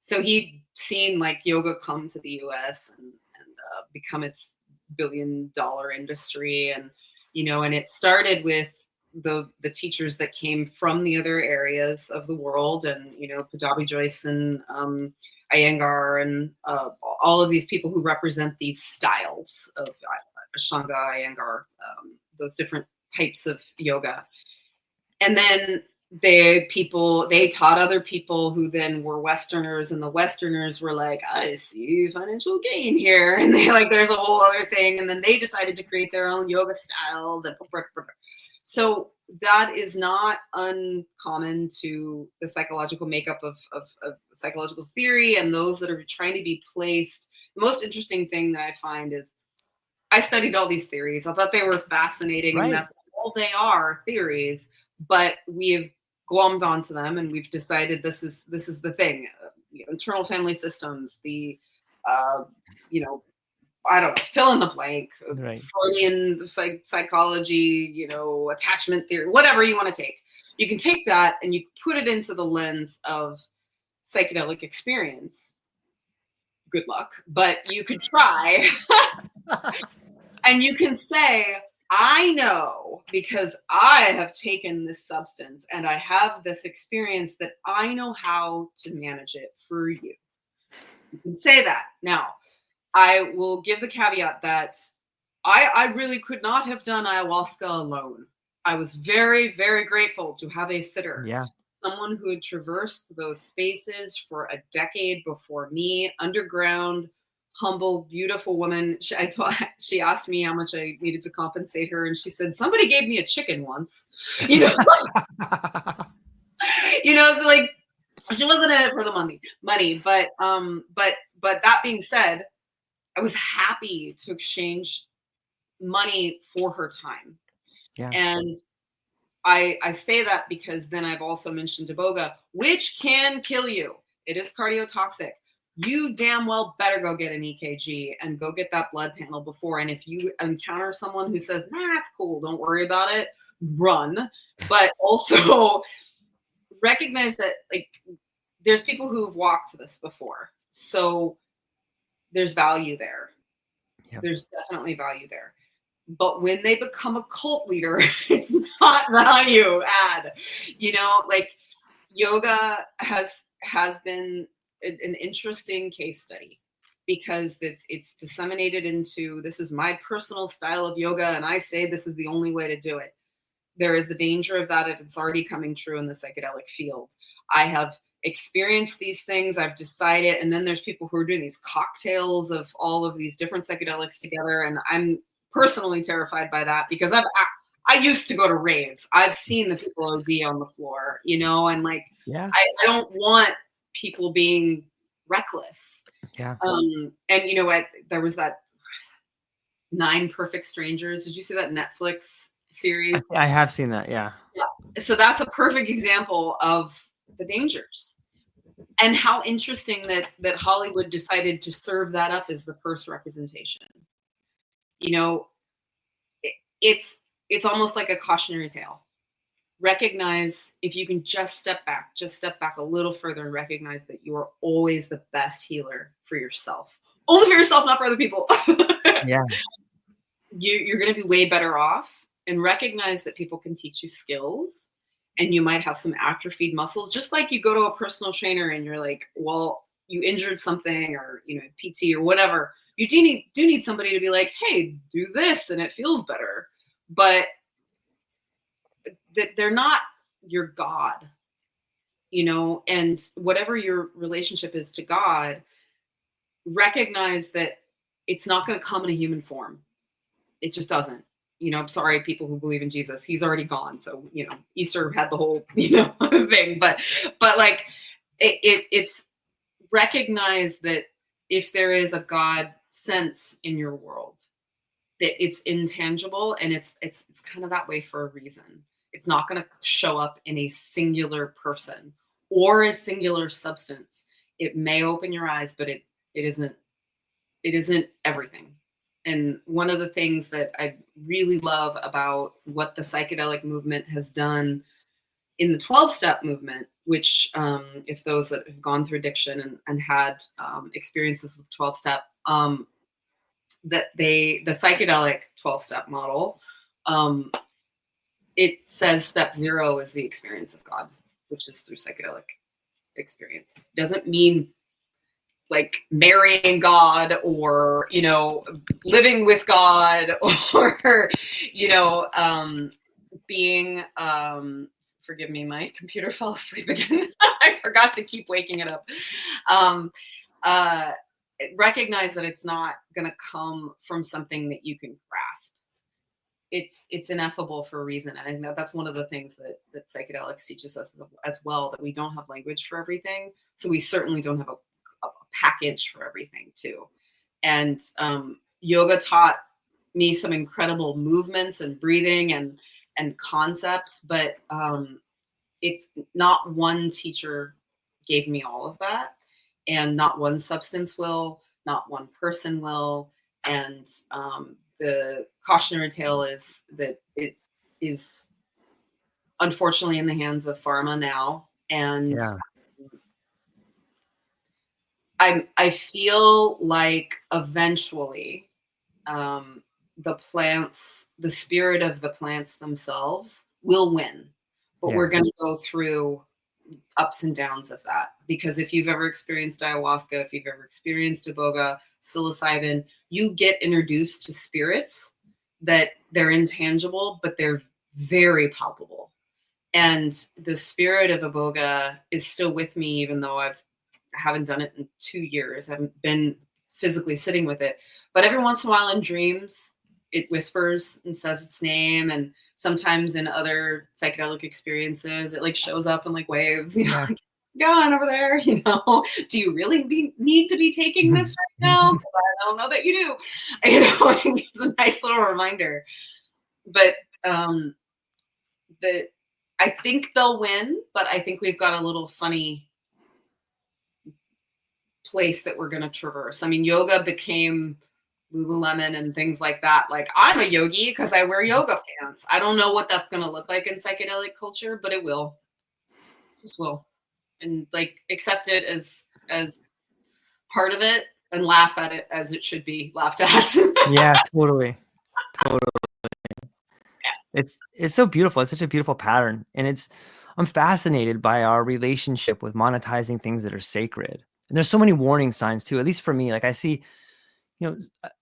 So he'd seen like yoga come to the US and become its billion-dollar industry, and and it started with the teachers that came from the other areas of the world, and Punjabi Joyce and Iyengar and all of these people who represent these styles of Ashtanga, Iyengar, those different types of yoga. And then they taught other people who then were Westerners, and the Westerners were like, I see financial gain here. And there's a whole other thing. And then they decided to create their own yoga styles. So that is not uncommon to the psychological makeup of psychological theory and those that are trying to be placed. The most interesting thing that I find is I studied all these theories. I thought they were fascinating. Right. And that's all they are, theories. But we have glommed onto them, and we've decided this is the thing. Internal family systems, the I don't know, fill in the blank, Right. Freudian psychology, attachment theory, whatever you want to take. You can take that and you put it into the lens of psychedelic experience. Good luck, but you could try. And you can say, I know because I have taken this substance and I have this experience that I know how to manage it for you. You can say that. Now, I will give the caveat that I really could not have done ayahuasca alone. I was very, very grateful to have a sitter. Yeah. Someone who had traversed those spaces for a decade before me, underground, humble, beautiful woman. She asked me how much I needed to compensate her, and she said, somebody gave me a chicken once. It's like she wasn't in it for the money. But that being said, I was happy to exchange money for her time. Yeah. And I say that because then I've also mentioned iboga, which can kill you. It is cardiotoxic. You damn well better go get an EKG and go get that blood panel before. And if you encounter someone who says, nah, it's cool, don't worry about it, run. But also recognize that there's people who have walked this before. So there's value there. Yep. There's definitely value there. But when they become a cult leader, it's not value add. Yoga has been an interesting case study because it's disseminated into, this is my personal style of yoga, and I say this is the only way to do it. There is the danger of that, and it's already coming true in the psychedelic field. I have experienced these things, I've decided, and then there's people who are doing these cocktails of all of these different psychedelics together, and I'm personally terrified by that because I used to go to raves. I've seen the people OD on the floor, and yeah. I don't want people being reckless. Yeah. And there was that 9 Perfect Strangers. Did you see that Netflix series? I have seen that. Yeah. So that's a perfect example of the dangers. And how interesting that Hollywood decided to serve that up as the first representation. It's almost like a cautionary tale. Recognize, if you can just step back a little further and recognize that you are always the best healer for yourself. Only for yourself, not for other people. Yeah. You're going to be way better off, and recognize that people can teach you skills. And you might have some atrophied muscles, just like you go to a personal trainer and you're like, well, you injured something, or, PT or whatever. You do need somebody to be like, hey, do this and it feels better. But that they're not your God, and whatever your relationship is to God, recognize that it's not going to come in a human form. It just doesn't. I'm sorry, people who believe in Jesus, he's already gone. So, Easter had the whole, thing, but it's recognize that if there is a God sense in your world, that it's intangible, and it's kind of that way for a reason. It's not going to show up in a singular person or a singular substance. It may open your eyes, but it isn't everything. And one of the things that I really love about what the psychedelic movement has done in the 12-step movement, which if those that have gone through addiction and had experiences with 12-step, that the psychedelic 12-step model, it says step 0 is the experience of God, which is through psychedelic experience. It doesn't mean like marrying God or, living with God or, being forgive me, my computer fell asleep again. I forgot to keep waking it up. Um, uh, Recognize that it's not going to come from something that you can grasp. It's ineffable for a reason. And I think that's one of the things that psychedelics teaches us as well, that we don't have language for everything. So we certainly don't have a package for everything too. And yoga taught me some incredible movements and breathing and concepts, but it's not one teacher gave me all of that, and not one substance will, not one person will. And the cautionary tale is that it is unfortunately in the hands of pharma now, and Yeah. I feel like eventually the plants, the spirit of the plants themselves will win, but we're Yeah. going to go through ups and downs of that. Because if you've ever experienced ayahuasca, if you've ever experienced iboga, psilocybin, you get introduced to spirits that they're intangible, but they're very palpable. And the spirit of iboga is still with me, even though I haven't done it in 2 years. I haven't been physically sitting with it. But every once in a while in dreams, it whispers and says its name. And sometimes in other psychedelic experiences, it like shows up in like waves, Yeah. like, it's gone over there, do you really need to be taking this right now? 'Cause I don't know that you do. It's a nice little reminder. But the I think they'll win, but I think we've got a little funny place that we're going to traverse. I mean, yoga became Lululemon and things like that. Like, I'm a yogi because I wear yoga pants. I don't know what that's going to look like in psychedelic culture, but it will. Just will. And like accept it as part of it and laugh at it as it should be laughed at. Yeah, totally. It's so beautiful. It's such a beautiful pattern. And I'm fascinated by our relationship with monetizing things that are sacred. And there's so many warning signs too, at least for me. Like I see,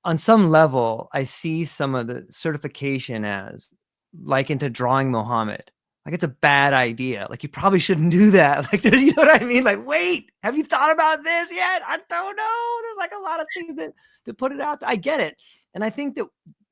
on some level, I see some of the certification as like into drawing Muhammad. Like it's a bad idea. Like you probably shouldn't do that. Like there's, you know what I mean? Like, wait, have you thought about this yet? I don't know. There's like a lot of things that put it out. I get it. And I think that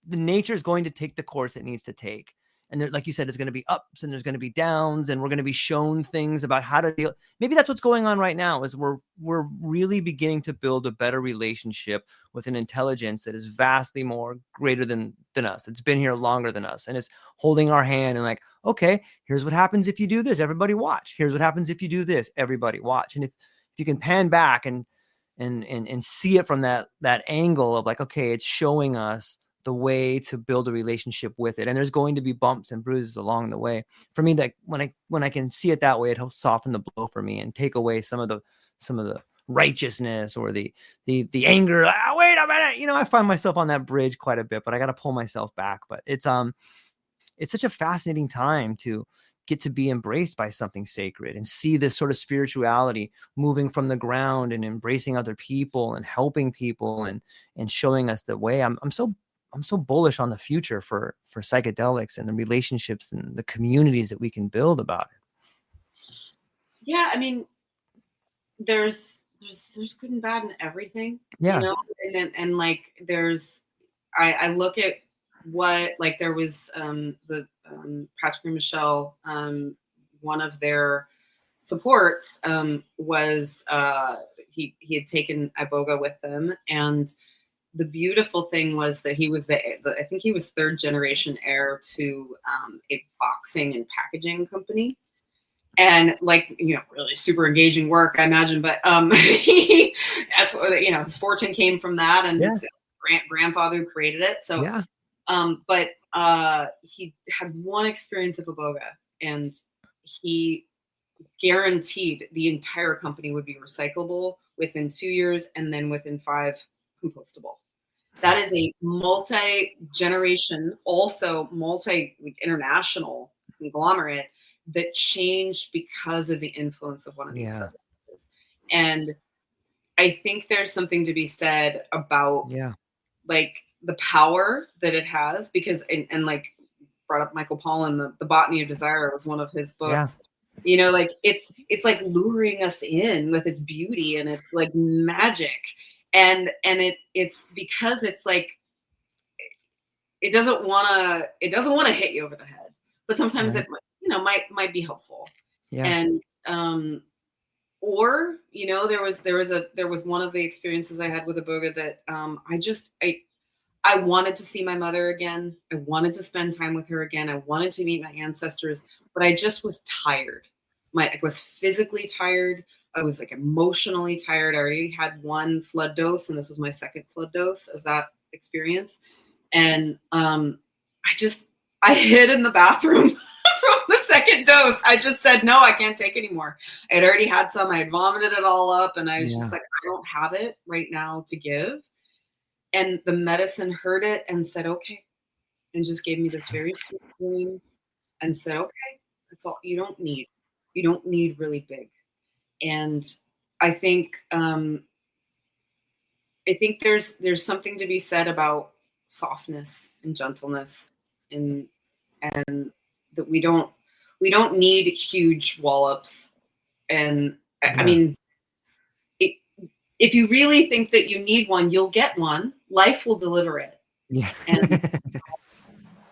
the nature is going to take the course it needs to take. And there, like you said, there's going to be ups and there's going to be downs, and we're going to be shown things about how to deal. Maybe that's what's going on right now is we're really beginning to build a better relationship with an intelligence that is vastly more greater than us. It's been here longer than us, and it's holding our hand and like, okay, here's what happens if you do this. Everybody watch. Here's what happens if you do this. Everybody watch. And if you can pan back and see it from that angle of like, okay, it's showing us the way to build a relationship with it. And there's going to be bumps and bruises along the way. For me, that when I can see it that way, it helps soften the blow for me and take away some of the righteousness or the anger. Wait a minute. I find myself on that bridge quite a bit, but I got to pull myself back. But it's such a fascinating time to get to be embraced by something sacred and see this sort of spirituality moving from the ground and embracing other people and helping people and showing us the way. I'm so bullish on the future for psychedelics and the relationships and the communities that we can build about it. Yeah, I mean, there's good and bad in everything, Yeah. and like I look at what, like, there was the Patrick and Michelle, one of their supports was he had taken iboga with them, and the beautiful thing was that he was I think he was third generation heir to a boxing and packaging company. And like, really super engaging work, I imagine. But that's what, his fortune came from that, and his grandfather who created it. So, Yeah. But he had one experience of iboga, and he guaranteed the entire company would be recyclable within 2 years, and then within 5, compostable. That is a multi-generation, also multi-international conglomerate that changed because of the influence of one of these substances. And I think there's something to be said about like the power that it has, because and like brought up Michael Pollan, the Botany of Desire was one of his Yeah. books. You know, like it's like luring us in with its beauty and it's like magic. And it's because it's like it doesn't want to hit you over the head, but sometimes Right. it, you know, might be helpful. Yeah. And or, you know, there was one of the experiences I had with a boga that I wanted to see my mother again. I wanted to spend time with her again. I wanted to meet my ancestors, but I just was tired. I was physically tired. I was like emotionally tired. I already had one flood dose, and this was my second flood dose of that experience. And I hid in the bathroom from the second dose. I just said, no, I can't take anymore. I had already had some. I had vomited it all up, and I was just like, I don't have it right now to give. And the medicine heard it and said, okay, and just gave me this very sweet feeling and said, okay, that's all you don't need. You don't need really big. And I think there's something to be said about softness and gentleness and that we don't need huge wallops. And I mean, if you really think that you need one, you'll get one. Life will deliver it. Yeah. And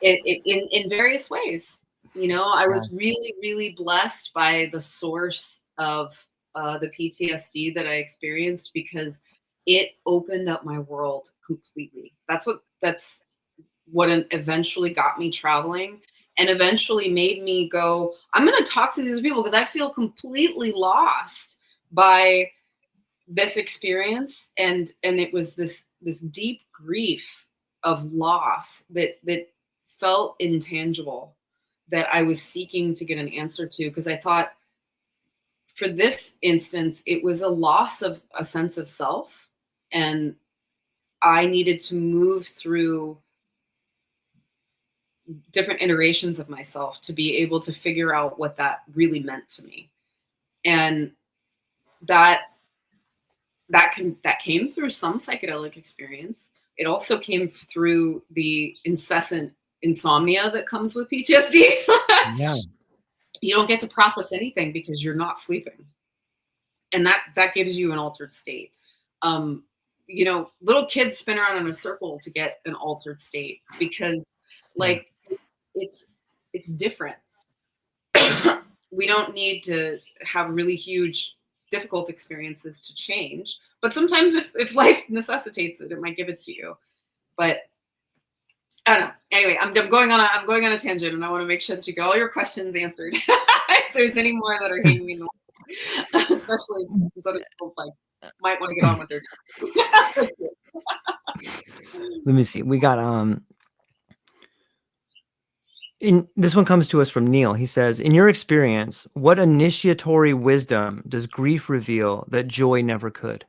in various ways. You know, I was really, really blessed by the source of the PTSD that I experienced because it opened up my world completely. That's what eventually got me traveling and eventually made me go, I'm going to talk to these people because I feel completely lost by this experience. And it was this deep grief of loss that felt intangible that I was seeking to get an answer to, because I thought for this instance, it was a loss of a sense of self, and I needed to move through different iterations of myself to be able to figure out what that really meant to me. And that came through some psychedelic experience. It also came through the incessant insomnia that comes with PTSD. Yeah. You don't get to process anything because you're not sleeping. And that gives you an altered state. You know, little kids spin around in a circle to get an altered state because like it's different. We don't need to have really huge, difficult experiences to change. But sometimes if life necessitates it, it might give it to you. But I don't know. Anyway, I'm going on a tangent, and I want to make sure that you get all your questions answered. If there's any more that are hanging in the wall, especially these other people might want to get on with their Let me see. We got this one comes to us from Neil. He says, in your experience, what initiatory wisdom does grief reveal that joy never could?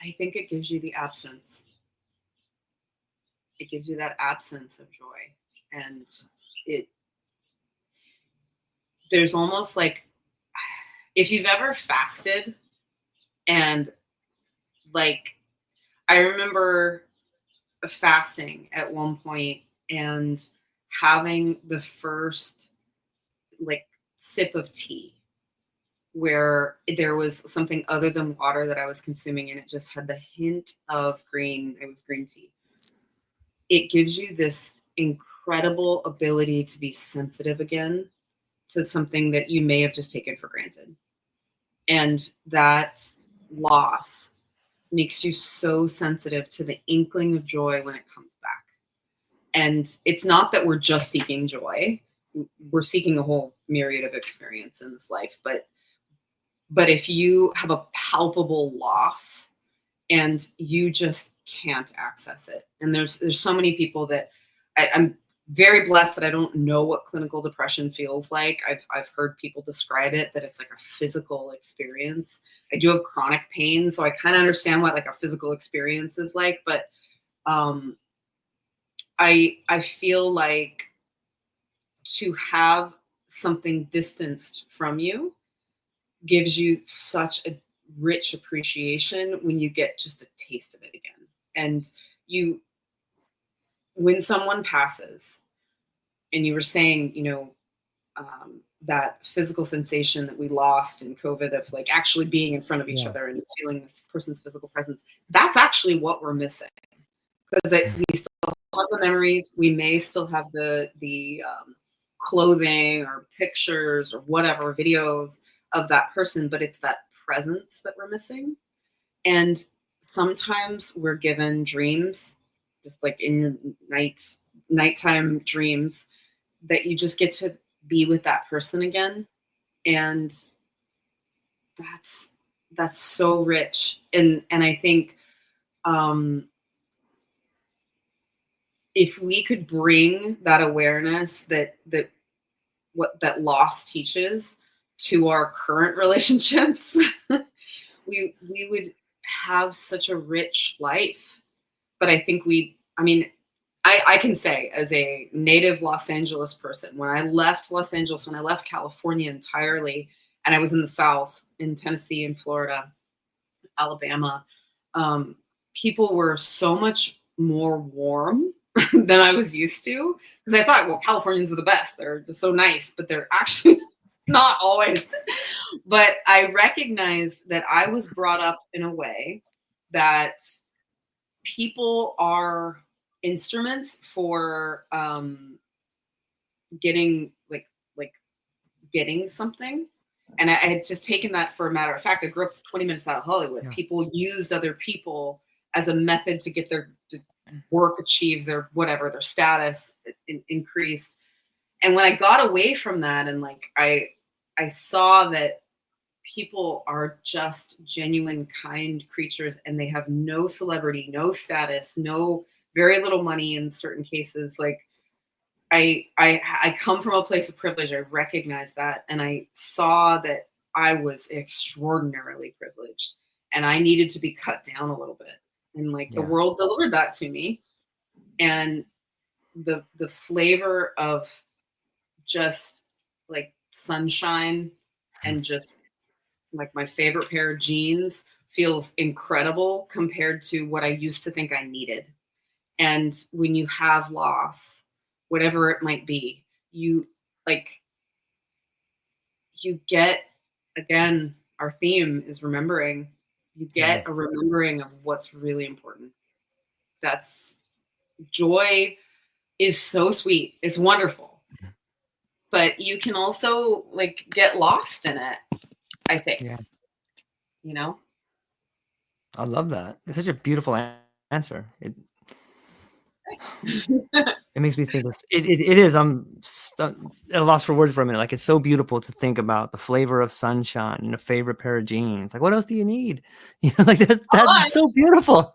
I think it gives you the absence. It gives you that absence of joy. And there's almost like, if you've ever fasted, and like, I remember fasting at one point and having the first like sip of tea where there was something other than water that I was consuming, and it just had the hint of green. It was green tea. It gives you this incredible ability to be sensitive again to something that you may have just taken for granted. And that loss makes you so sensitive to the inkling of joy when it comes back. And it's not that we're just seeking joy. We're seeking a whole myriad of experience in this life. But if you have a palpable loss and you just can't access it, and there's so many people that I'm very blessed that I don't know what clinical depression feels like. I've heard people describe it, that it's like a physical experience. I do have chronic pain, so I kind of understand what like a physical experience is like. But I feel like to have something distanced from you gives you such a rich appreciation when you get just a taste of it And when someone passes, and you were saying, that physical sensation that we lost in COVID of like actually being in front of each other and feeling the person's physical presence, that's actually what we're missing. Because we still have the memories, we may still have the clothing or pictures or whatever, videos of that person, but it's that presence that we're missing. And sometimes we're given dreams, just like in your nighttime dreams, that you just get to be with that person again. And that's so rich. And I think if we could bring that awareness that what that loss teaches to our current relationships, we would have such a rich life. But I think I can say, as a native Los Angeles person, when I left Los Angeles, when I left California entirely, and I was in the South, in Tennessee and Florida, Alabama, people were so much more warm than I was used to. Because I thought, well, Californians are the best. They're so nice, but they're actually not always. But I recognized that I was brought up in a way that people are instruments for getting getting something. And I had just taken that for a matter of fact. I grew up 20 minutes out of Hollywood. People used other people as a method to get their work achieved, their whatever, their status increased. And when I got away from that, and like I saw that people are just genuine, kind creatures, and they have no celebrity, no status, very little money in certain cases. Like I come from a place of privilege. I recognize that. And I saw that I was extraordinarily privileged and I needed to be cut down a little bit. And like the world delivered that to me. And the flavor of just like sunshine and just like my favorite pair of jeans feels incredible compared to what I used to think I needed. And when you have loss, whatever it might be, you get, again, our theme is remembering. You get a remembering of what's really important. That's joy is so sweet. It's wonderful. But you can also like get lost in it, I think. Yeah. I love that. It's such a beautiful answer. It makes me think it is. I'm at a loss for words for a minute. Like, it's so beautiful to think about the flavor of sunshine and a favorite pair of jeans. Like, what else do you need? Like that's so beautiful.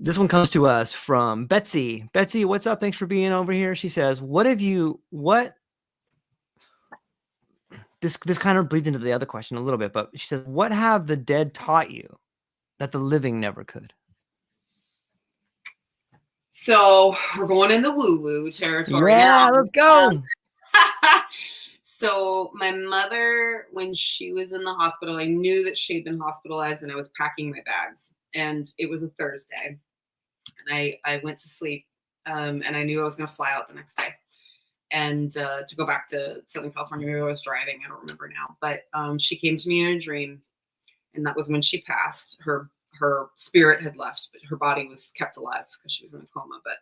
This one comes to us from Betsy. Betsy, what's up? Thanks for being over here. She says, this kind of bleeds into the other question a little bit, but she says, what have the dead taught you that the living never could? So we're going in the woo-woo territory. Yeah, let's go. So my mother, when she was in the hospital, I knew that she'd been hospitalized and I was packing my bags. And it was a Thursday. And I went to sleep and I knew I was going to fly out the next day. And to go back to Southern California, maybe I was driving, I don't remember now. But she came to me in a dream. And that was when she passed. Her spirit had left, but her body was kept alive because she was in a coma. But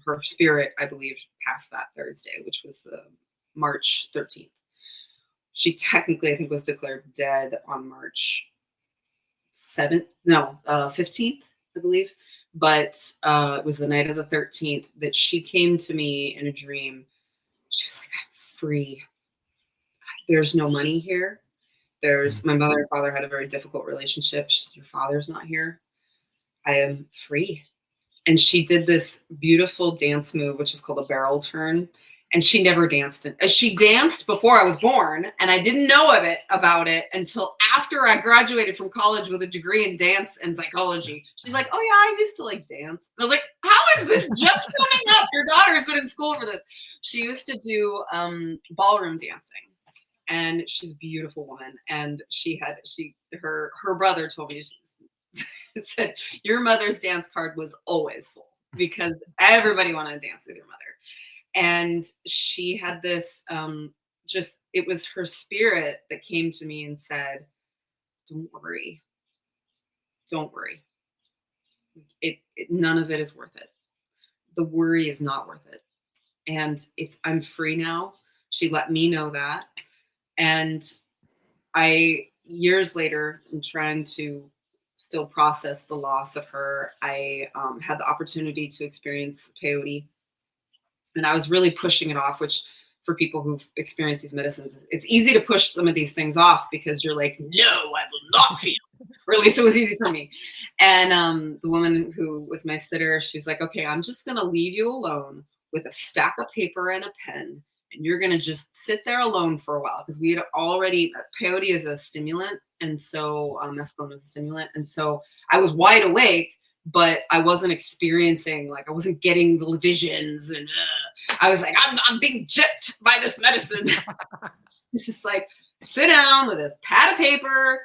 her spirit, I believe, passed that Thursday, which was the March 13th. She technically, I think, was declared dead on March 15th, I believe. But it was the night of the 13th that she came to me in a dream. She was like, I'm free. There's no money here. My mother and father had a very difficult relationship. She said, your father's not here. I am free. And she did this beautiful dance move, which is called a barrel turn. And she never danced. She danced before I was born, and I didn't know about it until after I graduated from college with a degree in dance and psychology. She's like, oh yeah, I used to like dance. And I was like, how is this just coming up? Your daughter has been in school for this. She used to do ballroom dancing. and she's a beautiful woman. And her brother told me, she said, your mother's dance card was always full because everybody wanted to dance with your mother. And she had this, it was her spirit that came to me and said, don't worry. Don't worry. None of it is worth it. The worry is not worth it. And I'm free now. She let me know that. And years later, I'm trying to still process the loss of her. I had the opportunity to experience peyote, and I was really pushing it off, which for people who've experienced these medicines, it's easy to push some of these things off because you're like, no, I will not feel. Or at least it was easy for me. And the woman who was my sitter, she's like, okay, I'm just going to leave you alone with a stack of paper and a pen. And you're going to just sit there alone for a while. Because we had already, peyote is a stimulant. And so mescaline is a stimulant. And so I was wide awake, but I wasn't experiencing, like, I wasn't getting the visions. And I was like, I'm being gypped by this medicine. It's just like, sit down with this pad of paper.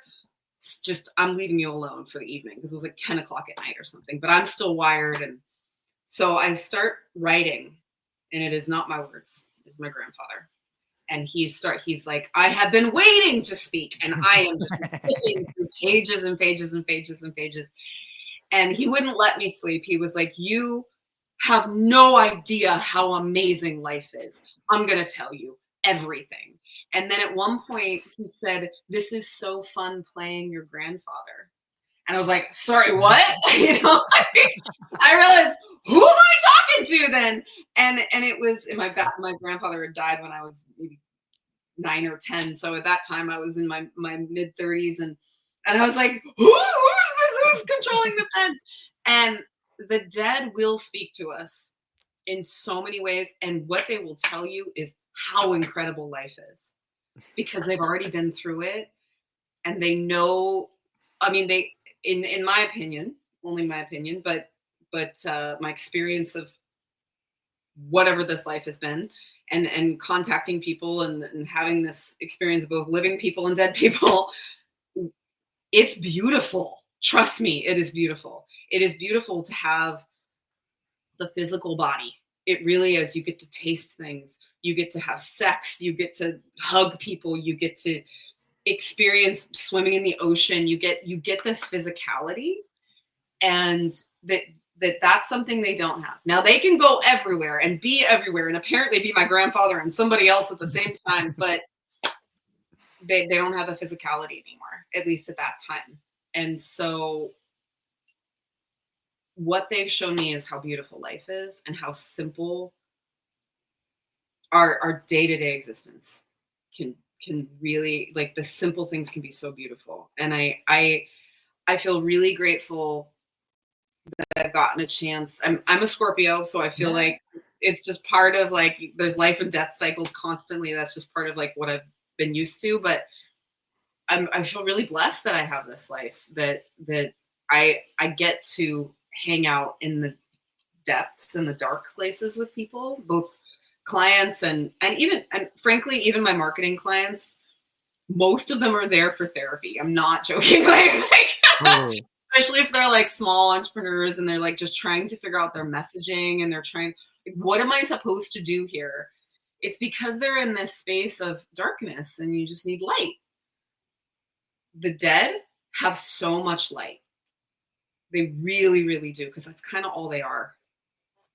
It's just, I'm leaving you alone for the evening, because it was like 10 o'clock at night or something, but I'm still wired. And so I start writing, and it is not my words, it's my grandfather. And he's like, I have been waiting to speak. And I am just flipping through pages and pages and pages and pages. And he wouldn't let me sleep. He was like, you have no idea how amazing life is. I'm going to tell you everything. And then at one point he said, this is so fun playing your grandfather. And I was like, sorry, what? You know, I realized, who am I talking to then? And it was my grandfather had died when I was maybe 9 or 10. So at that time I was in my mid 30s, and I was like, who is this? Who's controlling the pen? And the dead will speak to us in so many ways. And what they will tell you is how incredible life is, because they've already been through it, and they know, I mean, they, in my opinion, only my opinion, but my experience of whatever this life has been, and contacting people and having this experience of both living people and dead people, it's beautiful. Trust me, it is beautiful. It is beautiful to have the physical body. It really is. You get to taste things. You get to have sex. You get to hug people. You get to experience swimming in the ocean. You get this physicality, and that's something they don't have. Now they can go everywhere and be everywhere, and apparently be my grandfather and somebody else at the same time, but they don't have the physicality anymore, at least at that time. And so what they've shown me is how beautiful life is, and how simple our day-to-day existence can really, like, the simple things can be so beautiful. And I feel really grateful that I've gotten a chance. I'm a Scorpio, so I feel like it's just part of, like, there's life and death cycles constantly. That's just part of, like, what I've been used to. But I feel really blessed that I have this life, that I get to hang out in the depths and the dark places with people, both clients and frankly, even my marketing clients. Most of them are there for therapy. I'm not joking. Especially if they're like small entrepreneurs and they're like just trying to figure out their messaging, and they're trying, like, what am I supposed to do here? It's because they're in this space of darkness and you just need light. The dead have so much light. They really, really do, because that's kind of all they are.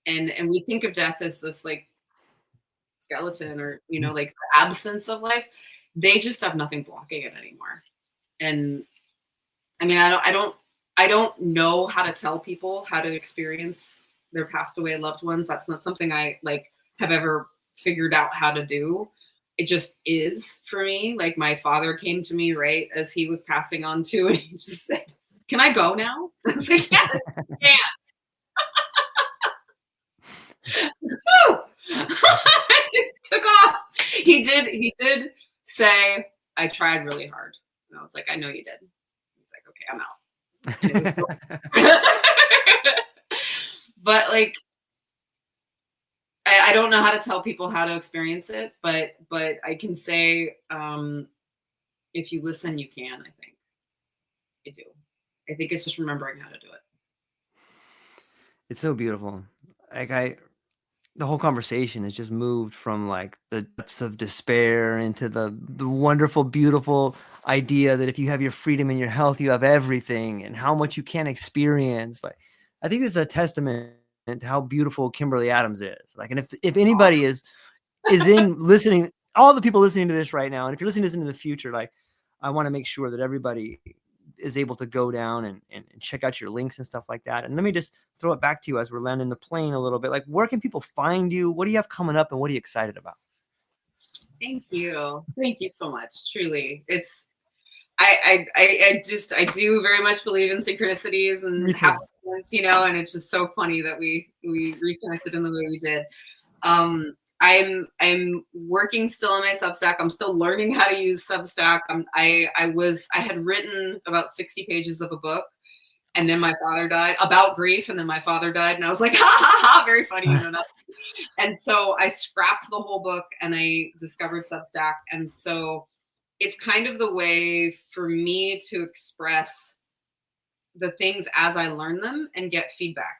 And we think of death as this, like, skeleton, or, you know, like, the absence of life. They just have nothing blocking it anymore. And I mean, I don't know how to tell people how to experience their passed away loved ones. That's not something I, like, have ever figured out how to do. It just is for me. Like, my father came to me right as he was passing on too, and he just said, can I go now? I was like, yes, you can. It took off. He did say, I tried really hard. And I was like, I know you did. He's like, okay, I'm out. But, like, I don't know how to tell people how to experience it, but I can say, if you listen, you can. I think I do. I think it's just remembering how to do it. It's so beautiful. Like the whole conversation has just moved from like the depths of despair into the wonderful, beautiful idea that if you have your freedom and your health, you have everything, and how much you can experience. Like, I think this is a testament to how beautiful Kimberly Adams is. Like, and if anybody is in listening, all the people listening to this right now, and if you're listening to this in the future, like, I want to make sure that everybody is able to go down and check out your links and stuff like that. And let me just throw it back to you as we're landing the plane a little bit. Like, where can people find you? What do you have coming up, and what are you excited about? Thank you. Thank you so much. Truly. It's, I do very much believe in synchronicities and happenstance, and it's just so funny that we reconnected in the way we did. I'm working still on my Substack. I'm still learning how to use Substack. I had written about 60 pages of a book, and then my father died, about grief, and then my father died, and I was like, ha ha ha, very funny, nothing. And so I scrapped the whole book and I discovered Substack. And so it's kind of the way for me to express the things as I learn them and get feedback,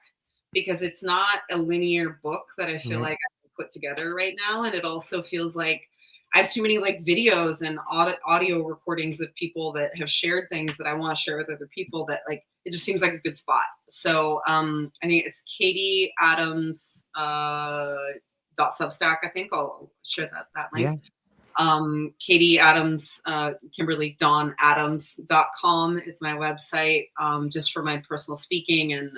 because it's not a linear book that I feel like I can put together right now. And it also feels like I have too many like videos and audio recordings of people that have shared things that I want to share with other people, that like, it just seems like a good spot. So I think it's Katie Adams .substack. I think I'll share that link. Yeah. Katie Adams, Kimberly Dawn Adams.com is my website, just for my personal speaking and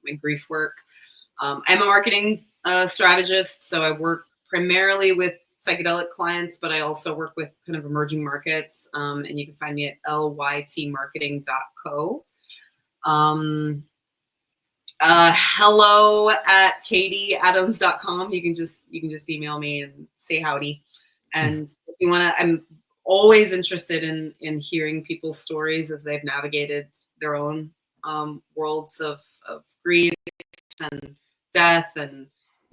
my grief work. I'm a marketing strategist, so I work primarily with psychedelic clients, but I also work with kind of emerging markets, and you can find me at lytmarketing.co. hello@katieadams.com. You can just email me and say howdy. And if you want to, I'm always interested in hearing people's stories as they've navigated their own worlds of grief and death. And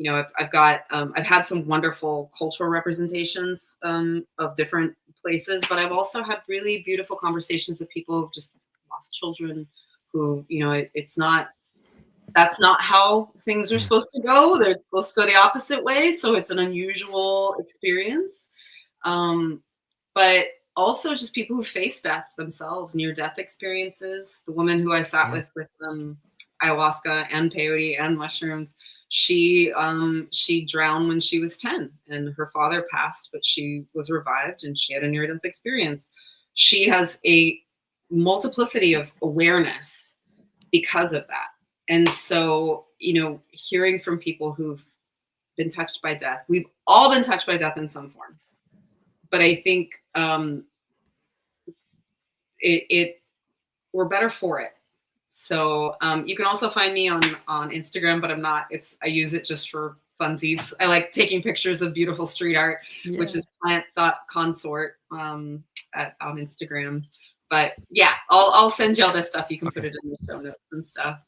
I've had some wonderful cultural representations of different places, but I've also had really beautiful conversations with people who've just lost children, who, that's not how things are supposed to go. They're supposed to go the opposite way. So it's an unusual experience. But also just people who face death themselves, near-death experiences. The woman who I sat with ayahuasca and peyote and mushrooms, she drowned when she was 10, and her father passed, but she was revived and she had a near-death experience. She has a multiplicity of awareness because of that. And so, hearing from people who've been touched by death, we've all been touched by death in some form. But I think we're better for it. So you can also find me on Instagram, but I use it just for funsies. I like taking pictures of beautiful street art, which is plant.consort on Instagram. But yeah, I'll send you all this stuff. You can put it in the show notes and stuff.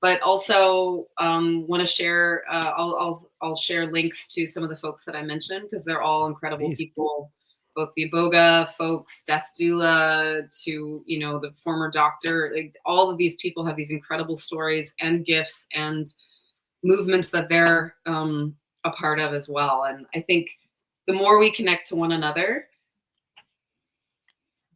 But also want to share, I'll share links to some of the folks that I mentioned, because they're all incredible people, both the Iboga folks, death doula, to, the former doctor. Like, all of these people have these incredible stories and gifts and movements that they're a part of as well. And I think the more we connect to one another,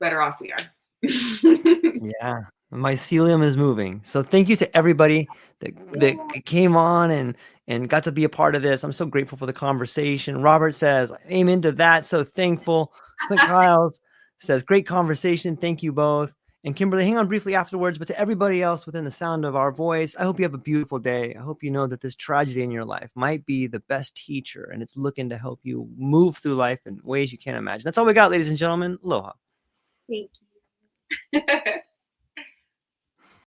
better off we are. Yeah. Mycelium is moving. So thank you to everybody that came on and got to be a part of this. I'm so grateful for the conversation. Robert says, amen to that. So thankful. Clint Kyles says, great conversation. Thank you both. And Kimberly, hang on briefly afterwards, but to everybody else within the sound of our voice, I hope you have a beautiful day. I hope you know that this tragedy in your life might be the best teacher, and it's looking to help you move through life in ways you can't imagine. That's all we got, ladies and gentlemen. Aloha. Thank you.